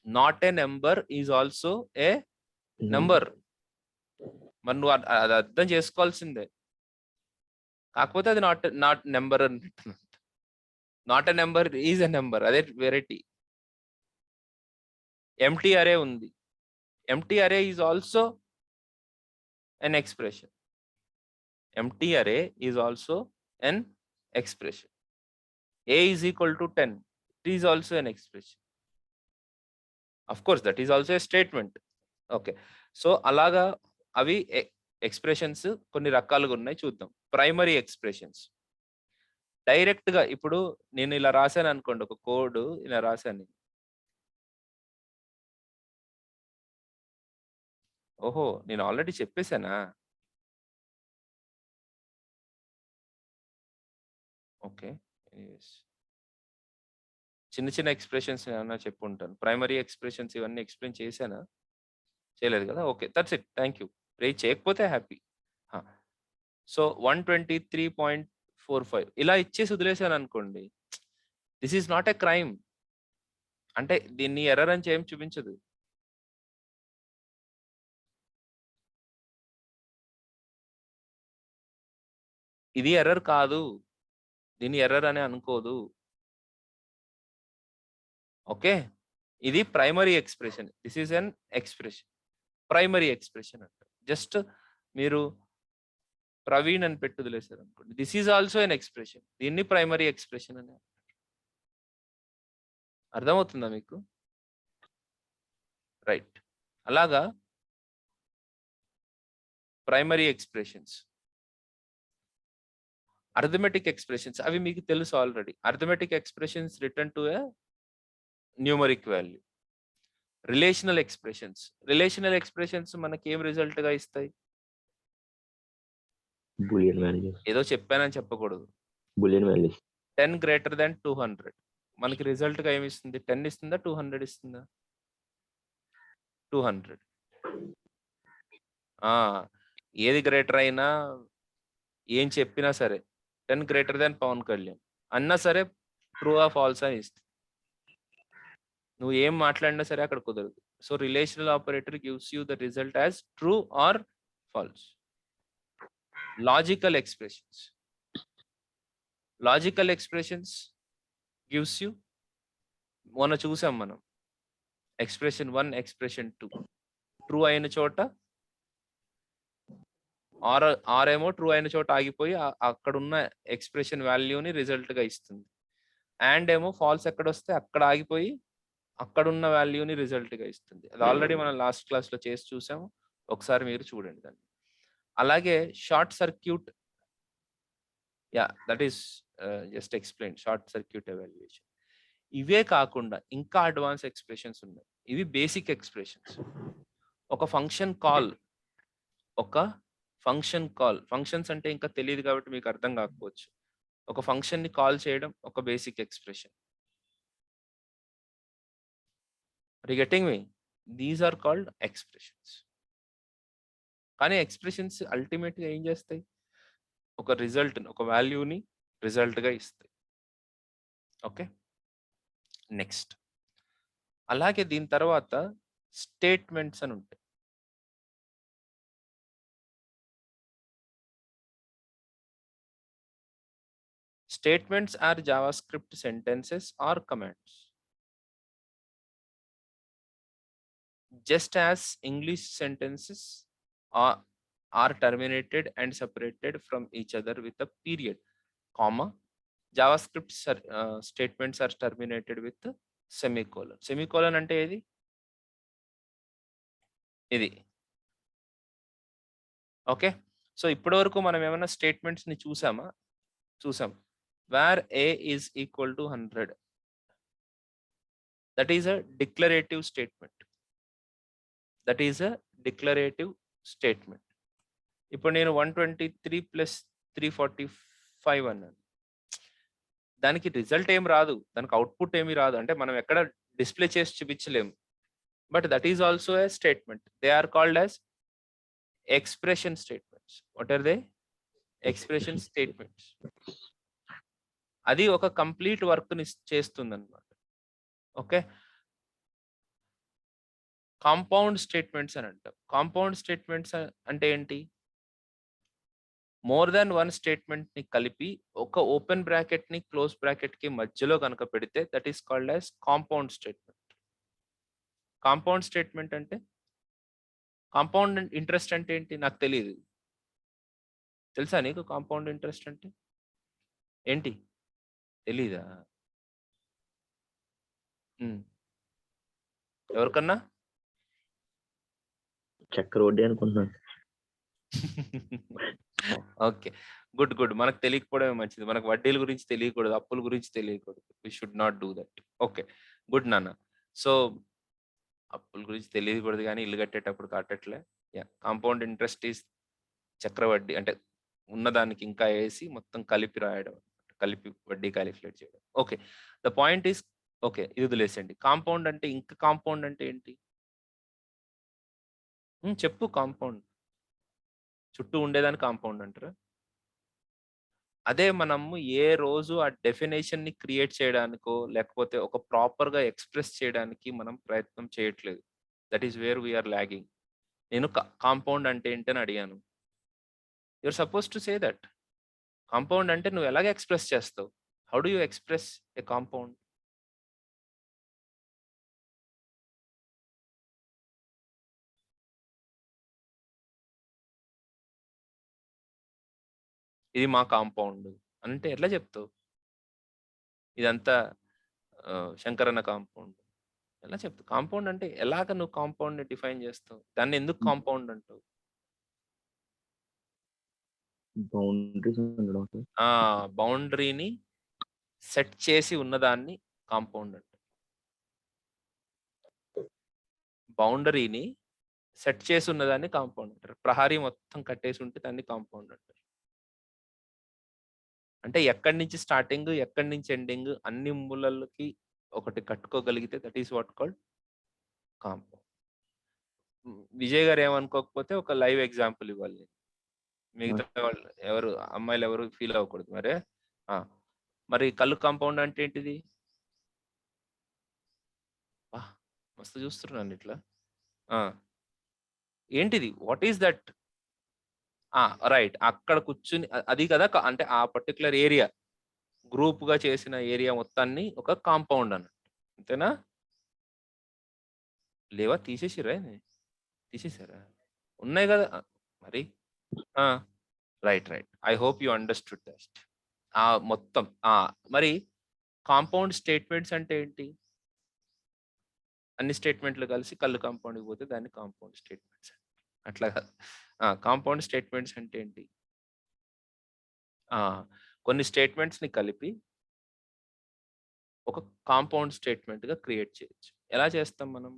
S1: Not a number is also a number. మరి నువ్వు అది అర్థం చేసుకోవాల్సిందే. కాకపోతే అది నాట్ నంబర్ అంటున్నాను. Not a number is a number. అదే వెరైటీ. ఎంప్టీ అరే ఉంది. ఎంప్టీ అరే is also an expression. Empty array is also an expression. A is equal to 10. It is also an expression. Of course, that is also a statement. Okay. So, అలాగా అవి expressions కొన్ని రకాలుగా ఉన్నాయి చూద్దాం. Primary expressions. డైరెక్ట్‌గా ఇప్పుడు నేను ఇలా రాశాను అనుకోండి ఒక కోడ్ ఇలా రాశాను. ఓహో! నేను ఆల్రెడీ చెప్పేసానా? ఓకే. యెస్. చిన్న చిన్న ఎక్స్ప్రెషన్స్ ఏమన్నా చెప్పుంటాను. ప్రైమరీ ఎక్స్ప్రెషన్స్ ఇవన్నీ ఎక్స్‌ప్లెయిన్ చేశానా? చేయలేదు కదా! Okay. That's it. Thank you. చేయకపోతే హ్యాపీ. ఆ! సో, 123.45 ఇలా ఇచ్చేసి వదిలేసాననుకోండి. This is not a crime. అంటే దీన్ని ఎర్రర్ అని ఏం చూపించదు. ఇది ఎర్రర్ కాదు. దీన్ని ఎర్రర్ అని అనుకోదు. ఓకే. ఇది primary expression. This is an expression. Primary expression అంటారు. జస్ట్ మీరు ప్రవీణ్ అని పెట్టి వదిలేసారనుకోండి. This is also an expression. దీన్ని ప్రైమరీ ఎక్స్‌ప్రెషన్ అని అంటారు. అర్థమవుతుందా మీకు? రైట్. అలాగా ప్రైమరీ ఎక్స్‌ప్రెషన్స్. అర్థమెటిక్ ఎక్స్‌ప్రెషన్స్ అవి మీకు తెలుసు already. Arithmetic expressions return to a numeric value. Relational expressions. Relational expressions మనకి ఏం రిజల్ట్‌గా ఇస్తాయి?
S2: Boolean values.
S1: ఏదో చెప్పానని చెప్పకూడదు.
S2: Boolean values.
S1: 10 గ్రేటర్ థాన్ 200 మనకి రిజల్ట్‌గా ఏమి ఇస్తుంది? 10 ఇస్తుందా? 200 ఇస్తుందా? 200. ఆ! ఏది గ్రేటర్ అయినా ఏం చెప్పినా సరే 10 గ్రేటర్ థాన్ పవన్ కళ్యాణ్ అన్నా సరే ట్రూ ఆర్ ఫాల్స్ అని ఇస్తుంది. నువ్వు ఏం మాట్లాడినా సరే అక్కడ కుదరదు. So relational operator gives you the result as true or false. Logical expressions. Logical expressions gives you మొన్న చూసాం మనం. Expression 1, expression 2. ట్రూ అయిన చోట ఆర్ ఏమో ట్రూ అయిన చోట ఆగిపోయి అక్కడున్న ఎక్స్‌ప్రెషన్ వాల్యూని రిజల్ట్‌గా ఇస్తుంది. అండ్ ఏమో ఫాల్స్ ఎక్కడొస్తే అక్కడ ఆగిపోయి అక్కడున్న వాల్యూని రిజల్ట్‌గా ఇస్తుంది. అది ఆల్రెడీ మనం లాస్ట్ క్లాస్‌లో చేసి చూసాము. ఒకసారి మీరు చూడండి దాన్ని. అలాగే short circuit that is just explain short circuit evaluation. ఇవే కాకుండా ఇంకా అడ్వాన్స్ ఎక్స్‌ప్రెషన్స్ ఉన్నాయి. ఇవి బేసిక్ ఎక్స్‌ప్రెషన్స్. ఒక ఫంక్షన్ కాల్ ఫంక్షన్స్ అంటే ఇంకా తెలియదు కాబట్టి మీకు అర్థం కాకపోవచ్చు. ఒక ఫంక్షన్‌ని కాల్ చేయడం ఒక basic expression. Are you getting me? These are called expressions. కానీ ఎక్స్‌ప్రెషన్స్ అల్టిమేట్‌గా ఏం చేస్తాయి? ఒక రిజల్ట్‌ని ఒక వాల్యూని రిజల్ట్‌గా ఇస్తాయి. ఓకే. నెక్స్ట్. అలాగే దీని తర్వాత స్టేట్మెంట్స్ అని ఉంటాయి. Statements are JavaScript sentences or commands. Just as English sentences are terminated and separated from each other with a period, comma, JavaScript statements are terminated with a semicolon. Semicolon అంటే ఏది? ఇది. Okay. So ఇప్పటివరకు మనం ఏమైనా statements ని చూసామా? చూసాం. Where a is equal to 100. That is a declarative statement. That is a declarative statement. ఇప్పుడు నేను 123 ప్లస్ 345 అన్నాను. దానికి రిజల్ట్ ఏం రాదు. దానికి అవుట్పుట్ ఏమి రాదు. అంటే మనం ఎక్కడ డిస్ప్లే చేసి చూపించలేము. But that is also a statement. They are called as expression statements. What are they? Expression statements. అది ఒక కంప్లీట్ వర్క్‌ని చేస్తుందన్నమాట. ఓకే. కాంపౌండ్ స్టేట్మెంట్స్ అని అంటాం. కాంపౌండ్ స్టేట్మెంట్స్ అంటే ఏంటి? మోర్ దాన్ వన్ స్టేట్మెంట్ ని కలిపి ఒక ఓపెన్ బ్రాకెట్ ని క్లోజ్ బ్రాకెట్ కి మధ్యలో కనుక పెడితే that is called as compound statement. Compound statement అంటే కాంపౌండ్ ఇంట్రెస్ట్ అంటే ఏంటి? నాకు తెలియదు. తెలుసా నీకు కాంపౌండ్ ఇంట్రెస్ట్ అంటే ఏంటి? తెలీదా? ఎవరికన్నా?
S2: చక్ర వడ్డీ అనుకుంటున్నాను.
S1: ఓకే. గుడ్. మనకు తెలియకపోవడమే మంచిది. మనకు వడ్డీల గురించి తెలియకూడదు. అప్పుల గురించి తెలియకూడదు. We should not do that. Okay. Good నాన్న. సో అప్పుల గురించి తెలియకూడదు కానీ ఇల్లు కట్టేటప్పుడు కట్టట్లే. కాంపౌండ్ ఇంట్రెస్ట్ ఈస్ చక్రవడ్డీ అంటే ఉన్నదానికి ఇంకా వేసి మొత్తం కలిపి రాయడం. కలిపి వడ్డీ క్యాలిక్యులేట్ చేయడం. Okay. The point is okay. ఇది వదిలేసేయండి. కాంపౌండ్ అంటే ఇంకా కాంపౌండ్ అంటే ఏంటి? చెప్పు కాంపౌండ్. చుట్టూ ఉండేదాన్ని కాంపౌండ్ అంటారా? అదే మనము ఏ రోజు ఆ డెఫినేషన్‌ని క్రియేట్ చేయడానికో, లేకపోతే ఒక ప్రాపర్‌గా ఎక్స్‌ప్రెస్ చేయడానికి మనం ప్రయత్నం చేయట్లేదు. That is where we are lagging. నేను కాంపౌండ్ అంటే ఏంటని అడిగాను. You are supposed to say that. Compound అంటే నువ్వు ఎలాగ ఎక్స్‌ప్రెస్ చేస్తావు? How do you express a compound? ఇది మా కాంపౌండ్ అంటే ఎట్లా చెప్తావు? ఇదంతా శంకరన్న కాంపౌండ్. ఎలా చెప్తావు? కాంపౌండ్ అంటే ఎలాగ నువ్వు కాంపౌండ్‌ని డిఫైన్ చేస్తావు? దాన్ని ఎందుకు కాంపౌండ్ అంటావు?
S2: బౌండరీస్ ఉండడం సార్.
S1: ఆ! బౌండరీని సెట్ చేసి ఉన్నదాన్ని కాంపౌండ్ అంటారు. బౌండరీని సెట్ చేసి ఉన్నదాన్ని కాంపౌండ్ అంటారు. ప్రహరీ మొత్తం కట్టేసి ఉంటే దాన్ని కాంపౌండ్ అంటారు. అంటే ఎక్కడి నుంచి స్టార్టింగ్, ఎక్కడి నుంచి ఎండింగ్ అన్ని మూలలకి ఒకటి కట్టుకోగలిగితే that is what called compound. Vijay గారు ఏమనుకోకపోతే ఒక లైవ్ ఎగ్జాంపుల్ ఇవ్వాలి నేను. మిగతా వాళ్ళు ఎవరు అమ్మాయిలు ఎవరు ఫీల్ అవ్వకూడదు మరే. ఆ! మరి కళ్ళు కాంపౌండ్ అంటే ఏంటిది? మస్తు చూస్తున్నాను ఇట్లా. ఆ! ఏంటిది? What is that? రైట్. అక్కడ కూర్చుని అది కదా అంటే ఆ పర్టిక్యులర్ ఏరియా గ్రూప్‌గా చేసిన ఏరియా మొత్తాన్ని ఒక కాంపౌండ్ అన్నట్టు. అంతేనా? లేవా తీసేసిర్రా ఏంది? తీసేసారా? ఉన్నాయి గదా! మరి? ఆ! Right. I hope you understood that. మొత్తం. మరి కాంపౌండ్ స్టేట్మెంట్స్ అంటే ఏంటి? అన్ని స్టేట్మెంట్‌లు కలిసి కళ్ళు కాంపౌండ్‌కి పోతే దాన్ని కాంపౌండ్ స్టేట్మెంట్స్ అంటారు. అట్లా కాదు. కాంపౌండ్ స్టేట్మెంట్స్ అంటే ఏంటి? ఆ! కొన్ని స్టేట్మెంట్స్‌ని కలిపి ఒక కాంపౌండ్ స్టేట్మెంట్‌గా క్రియేట్ చేయొచ్చు. ఎలా చేస్తాం మనం?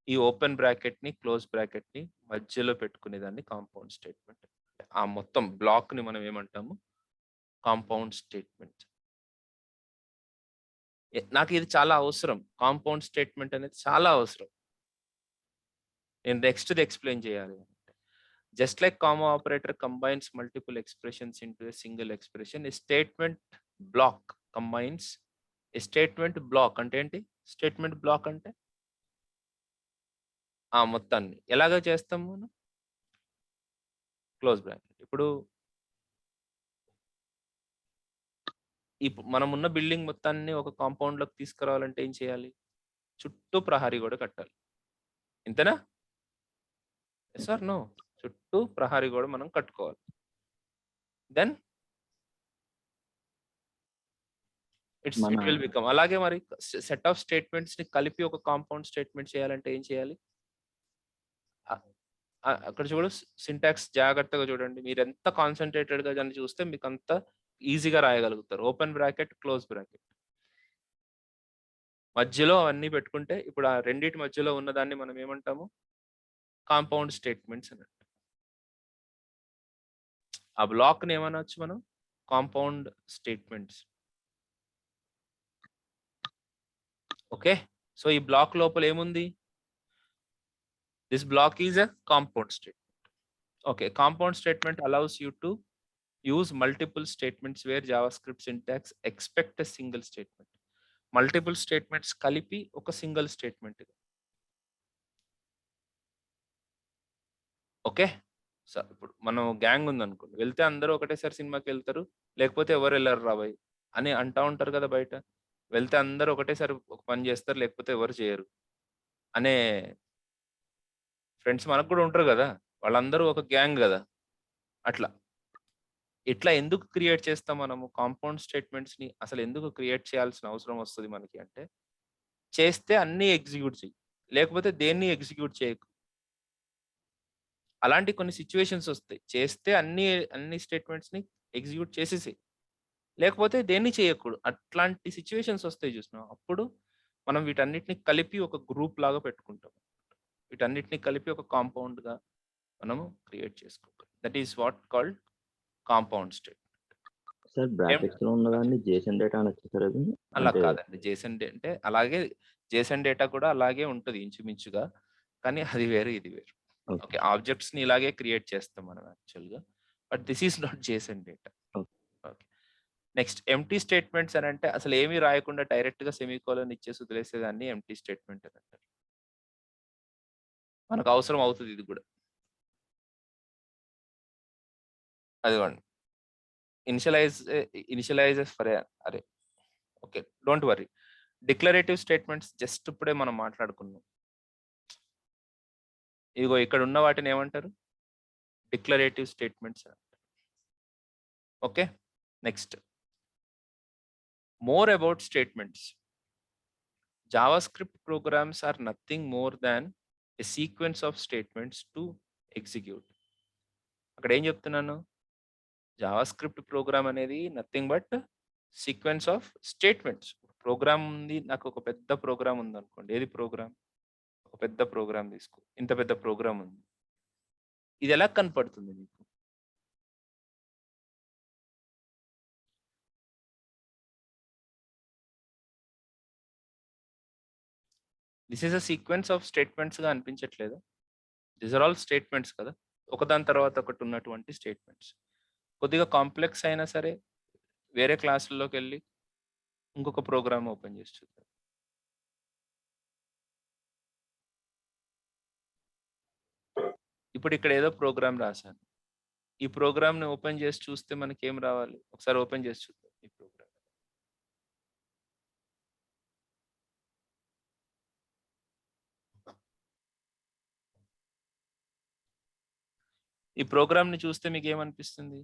S1: ఈ ఓపెన్ బ్రాకెట్‌ని, క్లోజ్ బ్రాకెట్‌ని మధ్యలో పెట్టుకునేదాన్ని కాంపౌండ్ స్టేట్మెంట్. ఆ మొత్తం బ్లాక్‌ని మనం ఏమంటాము? Compound statement. నాకు ఇది చాలా అవసరం. కాంపౌండ్ స్టేట్మెంట్ అనేది చాలా అవసరం. నేను నెక్స్ట్‌ది ఎక్స్‌ప్లెయిన్ చేయాలి. Just like comma operator combines multiple expressions into a single expression. A statement block combines a statement block అంటే ఏంటి? స్టేట్మెంట్ బ్లాక్ అంటే మొత్తాన్ని. ఎలాగ చేస్తాం మనం? Close bracket. ఇప్పుడు మనమున్న బిల్డింగ్ మొత్తాన్ని ఒక కాంపౌండ్‌లోకి తీసుకురావాలంటే ఏం చేయాలి? చుట్టూ ప్రహరీ గోడ కట్టాలి. ఇంతేనా? Yes or no? చుట్టూ ప్రహరీ గోడ మనం కట్టుకోవాలి. దెన్
S2: మన
S1: ఇట్ విల్ బికమ్ అలాగే మరి సెట్ ఆఫ్ స్టేట్మెంట్స్‌ని కలిపి ఒక కాంపౌండ్ స్టేట్మెంట్ చేయాలంటే ఏం చేయాలి? ఆహ్, అక్కడ చూడు సింటాక్స్ జాగ్రత్తగా చూడండి. మీరెంత కాన్సంట్రేటెడ్‌గా దాన్ని చూస్తే మీకంత ఈజీగా రాయగలుగుతారు. Open bracket, close bracket. మధ్యలో అవన్నీ పెట్టుకుంటే ఇప్పుడు ఆ రెండిటి మధ్యలో ఉన్నదాన్ని మనం ఏమంటాము? కాంపౌండ్ స్టేట్మెంట్స్ అని. ఆ బ్లాక్‌ని ఏమనొచ్చు మనం? Compound statements. ఓకే. సో, ఈ బ్లాక్ లోపల ఏముంది? This block is a compound statement. Okay. Compound statement allows you to use multiple statements where JavaScript syntax expect a single statement. Multiple statements కలిపి ఒక సింగిల్ స్టేట్మెంట్. ఓకే. సో, ఇప్పుడు మనం gang ఉందనుకోండి. వెళ్తే అందరూ ఒకటేసారి సినిమాకెళ్తారు. లేకపోతే ఎవరు ఎళ్లరు రా భయ్! అని అంటా ఉంటారు కదా బయట. వెళ్తే అందరూ ఒకటేసారి ఒక పని చేస్తారు. లేకపోతే ఎవరు చేయరు. అనే ఫ్రెండ్స్ మనకు కూడా ఉంటారు గదా! వాళ్ళందరూ ఒక గ్యాంగ్ గదా! అట్లా. ఇట్లా ఎందుకు క్రియేట్ చేస్తాం మనము కాంపౌండ్ స్టేట్మెంట్స్‌ని అసలెందుకు క్రియేట్ చేయాల్సిన అవసరం వస్తది మనకి అంటే, చేస్తే అన్నీ ఎగ్జిక్యూట్ చెయ్యి. లేకపోతే దేన్ని ఎగ్జిక్యూట్ చేయకు. అలాంటి కొన్ని సిట్యుయేషన్స్ ఒస్తాయి. చేస్తే అన్ని స్టేట్మెంట్స్‌ని ఎగ్జిక్యూట్ చేసేసేయి. లేకపోతే దేన్ని చేయకూడదు. అట్లాంటి సిట్యుయేషన్స్ ఒస్తాయి జూసినావా? అప్పుడు మనం వీటన్నిటిని కలిపి ఒక గ్రూప్ లాగా పెట్టుకుంటాం. వీటన్నిటిని కలిపి ఒక కాంపౌండ్‌గా మనము క్రియేట్ చేసుకుంటాం. That is what called compound state.
S2: Sir brackets లో ఉన్నదాన్ని జేసన్ డేటా అనొచ్చు సార్ అది
S1: అలా
S2: అంటే
S1: కాదండి. అంటే అలాగే జేసన్ డేటా కూడా అలాగే ఉంటది ఇంచుమించుగా. కానీ అది వేరు, ఇది వేరు.
S2: Okay
S1: okay. ఆబ్జెక్ట్స్‌ని ఇలాగే క్రియేట్ చేస్తాం మనం యాక్చువల్‌గా. But this is not Jason data.
S2: Okay
S1: okay. Next empty statements అని అంటే అసలు ఏమీ రాయకుండా డైరెక్ట్‌గా సెమికోలన్ ఇచ్చేసి వదిలేసేదాన్ని ఎంప్టీ స్టేట్మెంట్ అని అంటారు. మనకు అవసరం అవుతది ఇది కూడా. అదిగోండి. ఇనిషియలైజెస్ ఫర్ అరే okay. Don't worry. Declarative statements just ఇప్పుడే మనం మాట్లాడుకున్నాం. ఇదిగో ఇక్కడ ఉన్న వాటిని ఏమంటారు? డిక్లరేటివ్ స్టేట్మెంట్స్ అంటారు. Okay. Next more about statements. JavaScript programs are nothing more than a sequence of statements to execute. అక్కడ ఏం చెప్తున్నాను? జావాస్క్రిప్ట్ ప్రోగ్రామ్ అనేది nothing but sequence of statements. Program ఉంది, నాకు ఒక పెద్ద ప్రోగ్రామ్ ఉందనుకోండి. ఏది ప్రోగ్రామ్? ఒక పెద్ద ప్రోగ్రామ్ తీసుకో. ఇంత పెద్ద ప్రోగ్రామ్ ఉంది. ఇది ఎలా కనపడుతుంది మీకు? This is a sequence of స్టేట్మెంట్స్‌గా అనిపించట్లేదా? దీస్ ఆర్ ఆల్ స్టేట్మెంట్స్ కదా! ఒకదాని తర్వాత ఒకటి ఉన్నటువంటి స్టేట్మెంట్స్. కొద్దిగా కాంప్లెక్స్ అయినా సరే వేరే క్లాసుల్లోకెళ్ళి ఇంకొక ప్రోగ్రామ్ ఓపెన్ చేసి చూద్దాం. ఇప్పుడు ఇక్కడ ఏదో ప్రోగ్రామ్ రాశాను. ఈ ప్రోగ్రామ్‌ని ఓపెన్ చేసి చూస్తే మనకేం రావాలి? ఒకసారి ఓపెన్ చేసి చూద్దాం ఈ ప్రోగ్రామ్. ఈ ప్రోగ్రామ్‌ని చూస్తే మీకేమనిపిస్తుంది?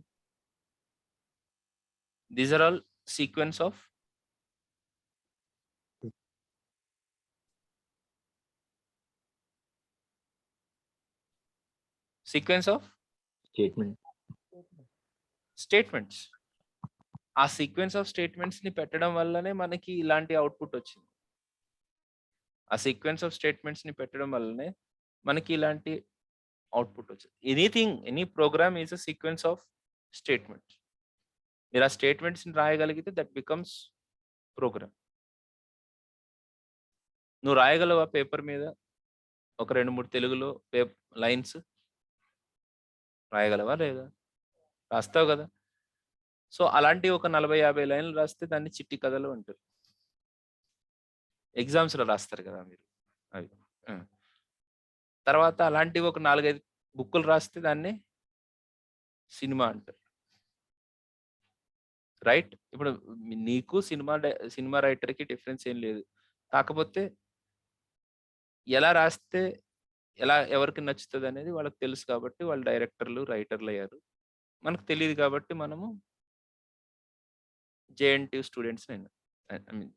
S1: These are all sequence of
S2: statement
S1: statements. ఆ సీక్వెన్స్ ఆఫ్ స్టేట్మెంట్స్‌ని పెట్టడం వల్లనే మనకి ఇలాంటి అవుట్‌పుట్ వచ్చింది. ఆ సీక్వెన్స్ ఆఫ్ స్టేట్మెంట్స్‌ని పెట్టడం వల్లనే మనకి ఇలాంటి అవుట్‌పుట్ వచ్చింది. Any program is a sequence of statements. మీరు ఆ స్టేట్మెంట్స్‌ని రాయగలిగితే దట్ బికమ్స్ ప్రోగ్రామ్. నువ్వు రాయగలవా పేపర్ మీద ఒక 2, 3 తెలుగులో లైన్స్ రాయగలవా లేదా? రాస్తావు కదా! సో, అలాంటి ఒక 40, 50 లైన్‌లు రాస్తే దాన్ని చిట్టి కథలు అంటారు. ఎగ్జామ్స్‌లో రాస్తారు కదా మీరు. అవి. ఆ! తర్వాత అలాంటివి ఒక 4, 5 బుక్కులు రాస్తే దాన్ని సినిమా అంటారు. రైట్? ఇప్పుడు నీకు సినిమా రైటర్‌కి డిఫరెన్స్ ఏం లేదు. కాకపోతే ఎలా రాస్తే ఎవరికి నచ్చుతదనేది వాళ్ళకి తెలుసు కాబట్టి వాళ్ళు డైరెక్టర్లు, రైటర్‌లయ్యారు. మనకు తెలీదు కాబట్టి మనము జేఎన్‌టీయూ స్టూడెంట్స్ నేను. I mean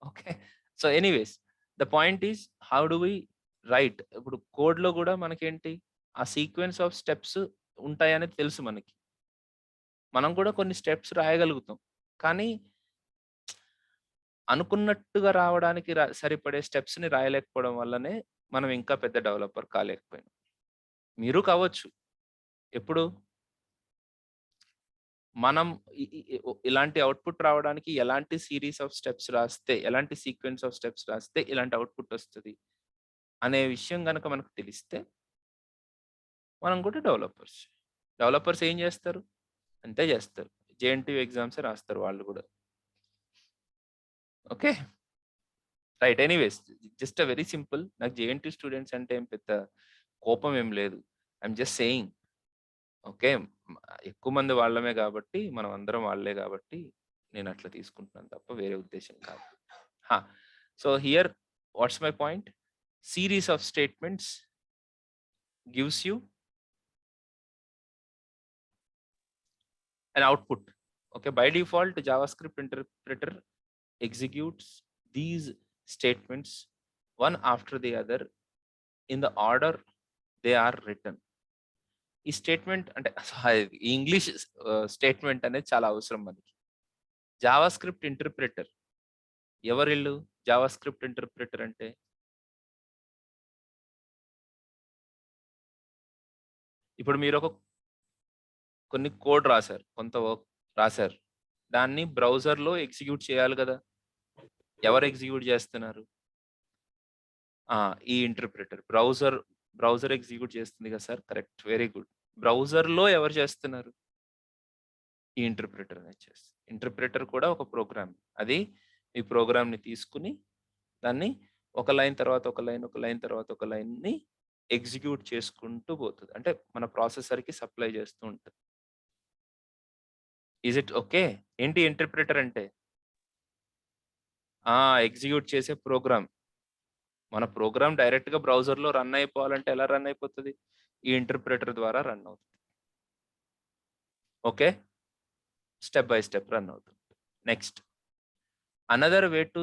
S1: okay. So, anyways the point is how do we write? ఇప్పుడు కోడ్‌లో గూడా మనకేంటి ఆ సీక్వెన్స్ ఆఫ్ స్టెప్స్ ఉంటాయనేది తెలుసు మనకి. మనం కూడా కొన్ని స్టెప్స్ రాయగలుగుతాం. కానీ అనుకున్నట్టుగా రావడానికి సరిపడే స్టెప్స్‌ని రాయలేకపోవడం వల్లనే మనం ఇంకా పెద్ద డెవలపర్ కాలేకపోయాం. మీరు కావచ్చు. ఎప్పుడు? మనం ఇ ఇ ఇ ఒ ఇలాంటి అవుట్‌పుట్ రావడానికి ఎలాంటి సీరీస్ ఆఫ్ స్టెప్స్ రాస్తే, ఎలాంటి సీక్వెన్స్ ఆఫ్ స్టెప్స్ రాస్తే ఇలాంటి అవుట్‌పుట్ వస్తది అనే విషయం గనక మనకు తెలిస్తే మనం కూడా డెవలపర్స్. డెవలపర్స్ ఏం చేస్తారు? అంతే చేస్తారు. జేఎన్‌టీయూ ఎగ్జామ్సే రాస్తారు వాళ్ళు కూడా. Okay. Right. Anyways just very simple. నాకు జేఎన్‌టీయూ స్టూడెంట్స్ అంటే ఏం పెద్ద కోపం ఏం లేదు. I'm just saying. ఓకే. ఎక్కువ మంది వాళ్ళమే గాబట్టి, మనం అందరం వాళ్ళే గాబట్టి, నేను అట్లా తీసుకుంటున్నాను తప్ప వేరే ఉద్దేశ్యం కాదు. హా! So, here what's my point? Series of statements gives you an output. Okay. By default, JavaScript interpreter executes these statements one after the other in the order they are written. ఈ స్టేట్మెంట్ అంటే English statement అనేది చాలా అవసరం మనకి. JavaScript interpreter ఎవరిల్లు? JavaScript interpreter అంటే ఇప్పుడు మీరు ఒక కొన్ని కోడ్ రాశారు, కొంత వర్క్ రాశారు, దాన్ని బ్రౌజర్లో ఎగ్జిక్యూట్ చేయాలి కదా. ఎవరు ఎగ్జిక్యూట్ చేస్తున్నారు? ఈ ఇంటర్ప్రిటర్. బ్రౌజర్ ఎగ్జిక్యూట్ చేస్తుంది కదా సార్. Correct, very good. బ్రౌజర్లో ఎవరు చేస్తున్నారు? ఈ ఇంటర్ప్రిటర్ అనేది చేస్తుంది. ఇంటర్ప్రిటర్ కూడా ఒక ప్రోగ్రామ్. అది ఈ ప్రోగ్రామ్ని తీసుకుని దాన్ని ఒక లైన్ తర్వాత ఒక లైన్, ఒక లైన్ తర్వాత ఒక లైన్ని ఎగ్జిక్యూట్ చేసుకుంటూ పోతుంది. అంటే మన ప్రాసెసర్కి సప్లై చేస్తూ ఉంటుంది. Is it okay? ఏంటి ఇంటర్ప్రిటర్ అంటే? ఎగ్జిక్యూట్ చేసే ప్రోగ్రామ్. మన ప్రోగ్రామ్ డైరెక్ట్గా బ్రౌజర్లో రన్ అయిపోవాలంటే ఎలా రన్ అయిపోతుంది? ఈ ఇంటర్ప్రిటర్ ద్వారా రన్ అవుతుంది. Okay, step by step run అవుతుంది. Next, another way to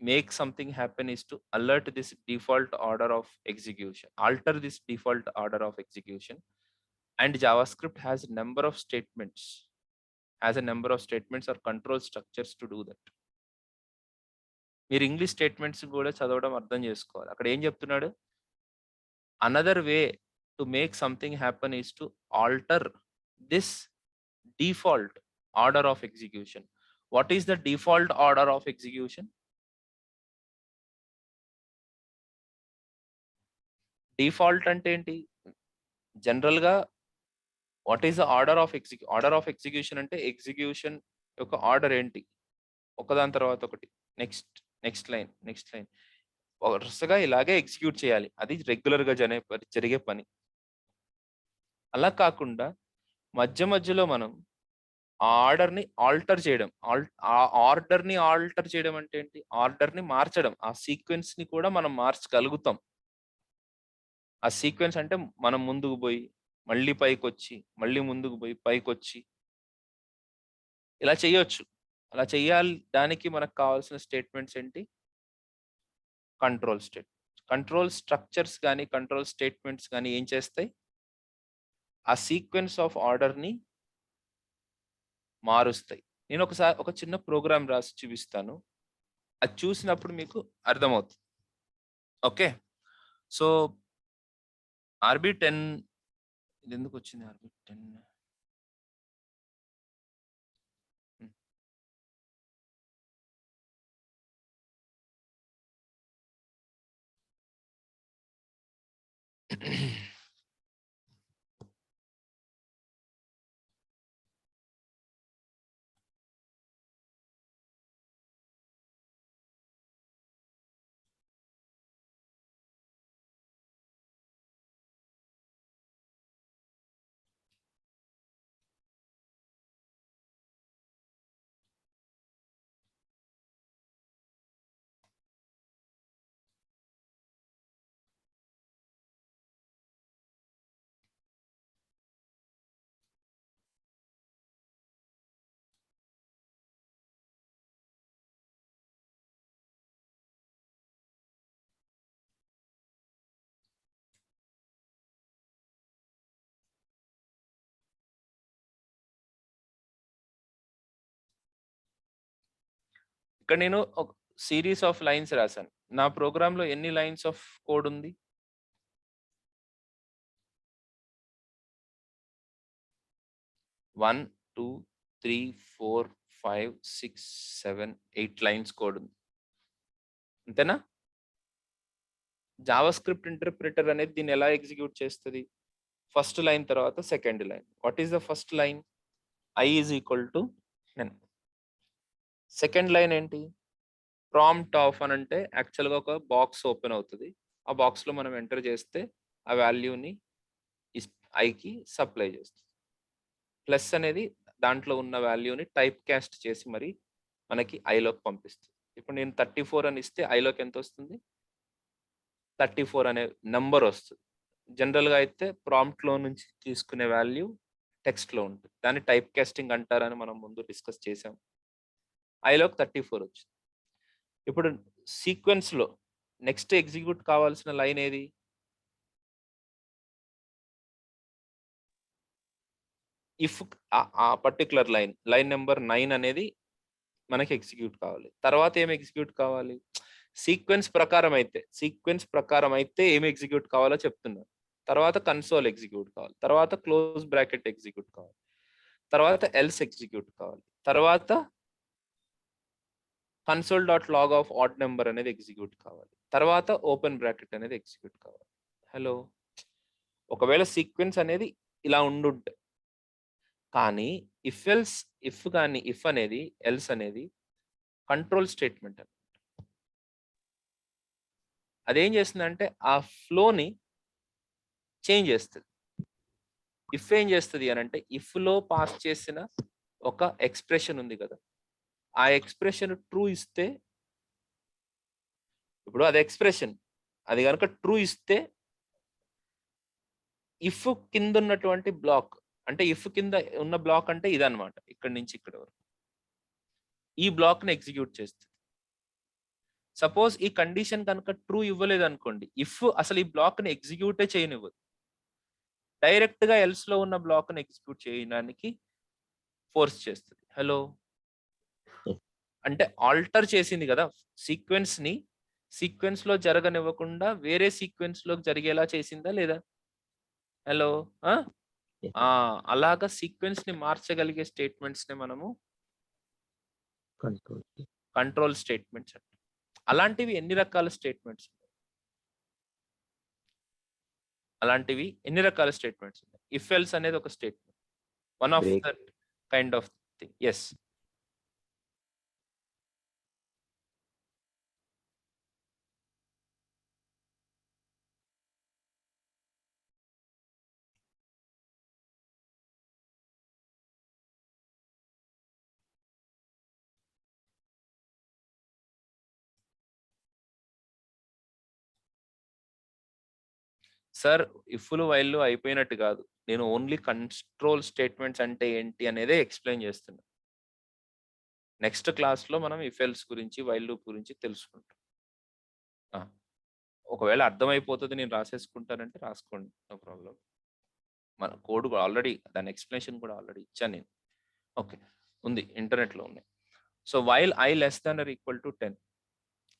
S1: make something happen is to alter this default order of execution. And JavaScript has a number of statements or control structures to do that. మీరు English statements కూడా చదవడం అర్థం చేసుకోవాలి. అక్కడ ఏం చెప్తున్నాడు? Another way to make something happen is to alter this default order of execution. What is the default order of execution? Default అంటే ఏంటి? జనరల్ గా what is the order of execution అంటే ఎగ్జిక్యూషన్ యొక్క ఆర్డర్ ఏంటి? ఒకదాని తర్వాత ఒకటి, నెక్స్ట్ లైన్ వరుసగా ఇలాగే ఎగ్జిక్యూట్ చేయాలి. అది రెగ్యులర్ గా జరిగే పని. అలా కాకుండా మధ్యలో మనం ఆర్డర్ని ఆల్టర్ చేయడం. ఆర్డర్ని ఆల్టర్ చేయడం అంటే ఏంటి? ఆర్డర్ని మార్చడం. ఆ సీక్వెన్స్ ని కూడా మనం మార్చగలుగుతాం. ఆ సీక్వెన్స్ అంటే మనం ముందుకు పోయి మళ్ళీ పైకి వచ్చి, మళ్ళీ ముందుకు పోయి పైకి వచ్చి ఇలా చేయొచ్చు. అలా చేయాలి. దానికి మనకు కావాల్సిన స్టేట్మెంట్స్ ఏంటి? కంట్రోల్ స్ట్రక్చర్స్ కానీ కంట్రోల్ స్టేట్మెంట్స్ కానీ ఏం చేస్తాయి? ఆ సీక్వెన్స్ ఆఫ్ ఆర్డర్ని మారుస్తాయి. నేను ఒక చిన్న ప్రోగ్రామ్ రాసి చూపిస్తాను. అది చూసినప్పుడు మీకు అర్థమవుతుంది. ఓకే, సో RB10 ఇది ఎందుకు వచ్చింది? RB10 ఇక్కడ నేను ఒక సిరీస్ ఆఫ్ లైన్స్ రాశాను. నా ప్రోగ్రామ్ లో ఎన్ని లైన్స్ ఆఫ్ కోడ్ ఉంది? 1 2 3 4 5 6 7 8 లైన్స్ కోడ్ ఉంది. అంతేనా? జావాస్క్రిప్ట్ ఇంటర్ప్రిటర్ అనేది దీన్ని ఎలా ఎగ్జిక్యూట్ చేస్తుంది? ఫస్ట్ లైన్ తర్వాత second line. What is the first line? I is equal to 10. Second line ఏంటి? ప్రాంప్ట్ ఆఫ్ అని అంటే యాక్చువల్గా ఒక బాక్స్ ఓపెన్ అవుతుంది. ఆ బాక్స్లో మనం ఎంటర్ చేస్తే ఆ వాల్యూని ఐకి సప్లై చేస్తుంది. ప్లస్ అనేది దాంట్లో ఉన్న వాల్యూని టైప్ కాస్ట్ చేసి మరి మనకి ఐలోకి పంపిస్తుంది. ఇప్పుడు నేను 34 అని ఇస్తే ఐలోకి ఎంత వస్తుంది? 34 అనే నెంబర్ వస్తుంది. జనరల్గా అయితే ప్రాంప్ట్లో నుంచి తీసుకునే వాల్యూ టెక్స్ట్లో ఉంటుంది. దాన్ని టైప్ కాస్టింగ్ అంటారని మనం ముందు డిస్కస్ చేసాం. ఐలోకి 34 వచ్చింది. ఇప్పుడు సీక్వెన్స్లో నెక్స్ట్ ఎగ్జిక్యూట్ కావాల్సిన లైన్ ఏది? ఇఫ్ ఆ పర్టికులర్ లైన్ నెంబర్ 9 అనేది మనకి ఎగ్జిక్యూట్ కావాలి. తర్వాత ఏం ఎగ్జిక్యూట్ కావాలి? సీక్వెన్స్ ప్రకారం అయితే ఏం ఎగ్జిక్యూట్ కావాలో చెప్తున్నారు. తర్వాత కన్సోల్ ఎగ్జిక్యూట్ కావాలి. తర్వాత క్లోజ్ బ్రాకెట్ ఎగ్జిక్యూట్ కావాలి. తర్వాత ఎల్స్ ఎగ్జిక్యూట్ కావాలి, తర్వాత console.log of odd number అనేది ఎగ్జిక్యూట్ కావాలి, తర్వాత ఓపెన్ బ్రాకెట్ అనేది ఎగ్జిక్యూట్ కావాలి. హలో, ఒకవేళ సీక్వెన్స్ అనేది ఇలా ఉండుంటే, కానీ ఇఫ్ కానీ ఇఫ్ అనేది ఎల్స్ అనేది కంట్రోల్ స్టేట్మెంట్ అని అదేం చేస్తుందంటే ఆ ఫ్లోని చేంజ్ చేస్తుంది. ఇఫ్ ఏం చేస్తుంది అని అంటే ఇఫ్ లో పాస్ చేసిన ఒక ఎక్స్ప్రెషన్ ఉంది కదా, ఆ ఎక్స్ప్రెషన్ ట్రూ ఇస్తే, ఇప్పుడు అది ఎక్స్ప్రెషన్, అది కనుక ట్రూ ఇస్తే ఇఫ్ కింద ఉన్నటువంటి బ్లాక్, అంటే ఇఫ్ కింద ఉన్న బ్లాక్ అంటే ఇదన్నమాట, ఇక్కడ నుంచి ఇక్కడ వరకు ఈ బ్లాక్ ని ఎగ్జిక్యూట్ చేస్తుంది. సపోజ్ ఈ కండిషన్ కనుక ట్రూ ఇవ్వలేదు అనుకోండి, ఇఫ్ అసలు ఈ బ్లాక్ ని ఎగ్జిక్యూటే చేయనివ్వదు, డైరెక్ట్ గా ఎల్స్ లో ఉన్న బ్లాక్ ని ఎగ్జిక్యూట్ చేయడానికి ఫోర్స్ చేస్తుంది. హలో, అంటే ఆల్టర్ చేసింది కదా సీక్వెన్స్ లో జరగనివ్వకుండా వేరే సీక్వెన్స్ లో జరిగేలా చేసిందా లేదా? హలో, అలాగా సీక్వెన్స్ ని మార్చగలిగే స్టేట్మెంట్స్ ని మనము కంట్రోల్ స్టేట్మెంట్స్ అంటాం. అలాంటివి ఎన్ని రకాల స్టేట్మెంట్స్ ఉన్నాయి? ఇఫ్ ఎల్స్ అనేది ఒక statement, one of that kind of thing. Yes, sir ఇఫ్లు వైల్లు అయిపోయినట్టు కాదు, నేను ఓన్లీ కంట్రోల్ స్టేట్మెంట్స్ అంటే ఏంటి అనేదే ఎక్స్ప్లెయిన్ చేస్తున్నా. నెక్స్ట్ క్లాస్లో మనం ఇఫ్ ఎల్స్ గురించి వైల్ లూప్ గురించి తెలుసుకుంటాం. ఒకవేళ అర్థమైపోతుంది నేను రాసేసుకుంటానంటే రాసుకోండి, నో ప్రాబ్లం. మన కోడ్ ఆల్రెడీ, దాని ఎక్స్ప్లెనేషన్ కూడా ఆల్రెడీ ఇచ్చాను నేను. ఓకే, ఉంది, ఇంటర్నెట్లో ఉన్నాయి. So while I less than or equal to 10,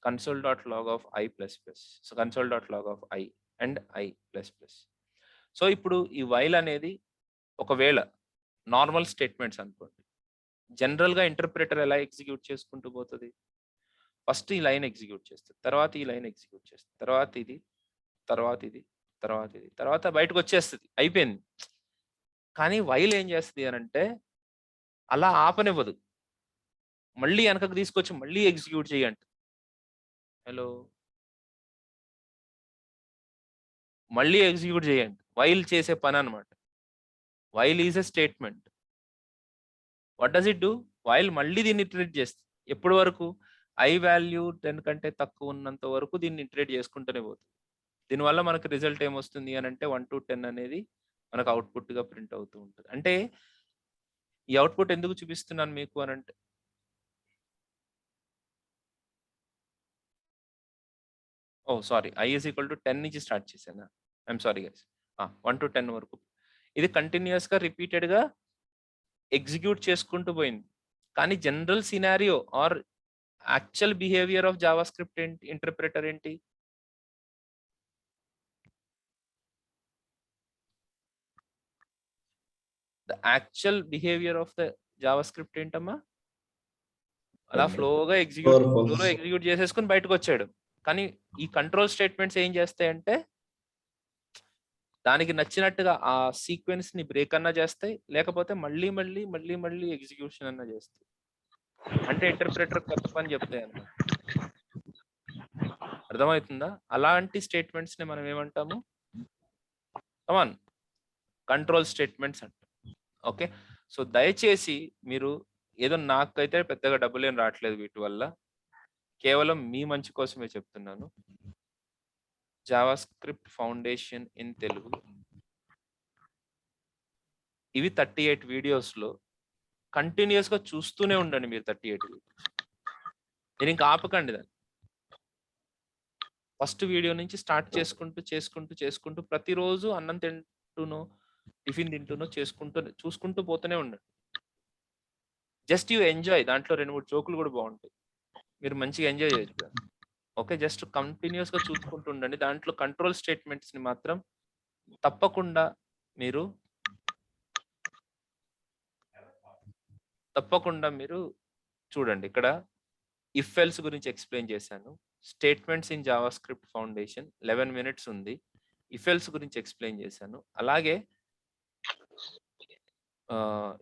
S1: console.log of I plus plus. So console.log of I and I plus plus. So ఇప్పుడు ఈ వైల్ అనేది ఒకవేళ నార్మల్ స్టేట్మెంట్స్ అనుకోండి, జనరల్గా ఇంటర్ప్రిటర్ ఎలా ఎగ్జిక్యూట్ చేసుకుంటూ పోతుంది? ఫస్ట్ ఈ లైన్ ఎగ్జిక్యూట్ చేస్తుంది, తర్వాత ఈ లైన్ ఎగ్జిక్యూట్ చేస్తుంది, తర్వాత ఇది, తర్వాత ఇది, తర్వాత ఇది, తర్వాత బయటకు వచ్చేస్తుంది, అయిపోయింది. కానీ వైల్ ఏం చేస్తుంది అని అంటే అలా ఆపనివ్వదు, మళ్ళీ వెనకకు తీసుకొచ్చి మళ్ళీ ఎగ్జిక్యూట్ చేయండి. హలో, మళ్ళీ ఎగ్జిక్యూట్ చేయండి, వైల్ చేసే పని అనమాట. While is a statement. What does it do? While మళ్ళీ దీన్ని ఇటరేట్ చేస్తుంది. ఎప్పటి వరకు? I వాల్యూ 10 కంటే తక్కువ ఉన్నంత వరకు దీన్ని ఇటరేట్ చేసుకుంటూనే పోతుంది. దీనివల్ల మనకు రిజల్ట్ ఏమొస్తుంది అని అంటే 1 to 10 అనేది మనకు అవుట్పుట్ గా ప్రింట్ అవుతూ ఉంటుంది. అంటే ఈ అవుట్పుట్ ఎందుకు చూపిస్తున్నాను మీకు అని అంటే, sorry, I is equal to 10 నుంచి స్టార్ట్ చేశాను. I'm sorry guys. 1 to 10 వరకు ఇది కంటిన్యూస్ గా రిపీటెడ్ గా ఎగ్జిక్యూట్ చేసుకుంటూ పోయింది. కానీ general scenario or actual behaviour of JavaScript ఏంటి, ఇంటర్ప్రిటర్ ఏంటి? The actual behaviour of the JavaScript ఏంటమ్మా? అలా ఫ్లోగా ఎగ్జిక్యూట్ చేసేసుకుని బయటకు వచ్చాడు. కానీ ఈ కంట్రోల్ స్టేట్మెంట్స్ ఏం చేస్తాయంటే దానికి నచ్చినట్టుగా ఆ సీక్వెన్స్ ని బ్రేక్ అన్నా చేస్తాయి, లేకపోతే మళ్ళీ మళ్ళీ మళ్ళీ మళ్ళీ ఎగ్జిక్యూషన్ అన్నా చేస్తాయి. అంటే ఇంటర్ప్రిటర్ కొత్త పని చెప్తాయి అన్నమాట. అర్థమవుతుందా? అలాంటి స్టేట్మెంట్స్ ని మనం ఏమంటాము? కమాన్, కంట్రోల్ స్టేట్మెంట్స్ అంటాం. ఓకే, సో దయచేసి మీరు ఏదో, నాకైతే పెద్దగా డబ్బులు ఏం రావట్లేదు వీటి వల్ల, కేవలం మీ మంచి కోసమే చెప్తున్నాను. Java script foundation in Telugu, ఇవి 38 వీడియోస్లో కంటిన్యూస్ గా చూస్తూనే ఉండండి మీరు. 38 వీడియోస్ నేను ఇంకా ఆపకండి దాన్ని. ఫస్ట్ వీడియో నుంచి స్టార్ట్ చేసుకుంటూ ప్రతిరోజు అన్నం తింటూనో టిఫిన్ తింటూనో చూసుకుంటూ పోతూనే ఉండండి. Just you enjoy. దాంట్లో 2-3 జోకులు కూడా బాగుంటాయి, మీరు మంచిగా ఎంజాయ్ చేయొచ్చు. ఓకే, జస్ట్ కంటిన్యూస్ గా చూసుకుంటూ ఉండండి. దాంట్లో కంట్రోల్ స్టేట్మెంట్స్ ని మాత్రం తప్పకుండా మీరు తప్పకుండా మీరు చూడండి. ఇక్కడ ఇఫ్ ఎల్స్ గురించి ఎక్స్‌ప్లెయిన్ చేశాను. Statements in JavaScript foundation 11 minutes ఉంది. ఇఫ్ ఎల్స్ గురించి ఎక్స్‌ప్లెయిన్ చేశాను. అలాగే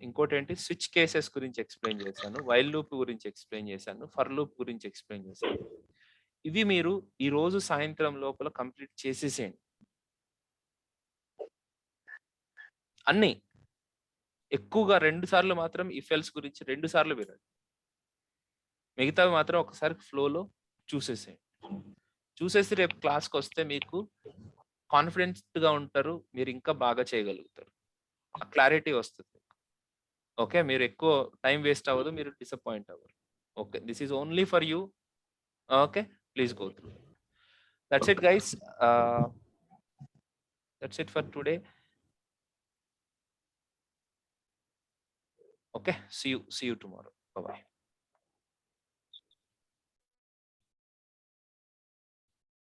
S1: ఇంకోటేంటి స్విచ్ కేసెస్ గురించి ఎక్స్‌ప్లెయిన్ చేశాను. వైల్ లూప్ గురించి ఎక్స్‌ప్లెయిన్ చేశాను. ఫర్ లూప్ గురించి ఎక్స్‌ప్లెయిన్ చేశాను. ఇవి మీరు ఈ రోజు సాయంత్రం లోపల కంప్లీట్ చేసేసేయండి. అన్నీ. ఎక్కువగా 2 సార్లు మాత్రం ఇఫ్ ఎల్స్ గురించి 2 సార్లు వినండి. మిగతావి మాత్రం ఒకసారి ఫ్లోలో చూసేసేయండి. చూసేసి రేపు క్లాస్‌కొస్తే మీకు కాన్ఫిడెంట్‌గా ఉంటారు. మీరు ఇంకా బాగా చేయగలుగుతారు. ఆ క్లారిటీ వస్తది. ఓకే. మీరు ఎక్కువ టైం వేస్ట్ అవ్వదు. మీరు డిసప్పాయింట్ అవ్వరు. Okay. This is only for you. Okay. Please go through. That's it guys. That's it for today. Okay. See you tomorrow. Bye by.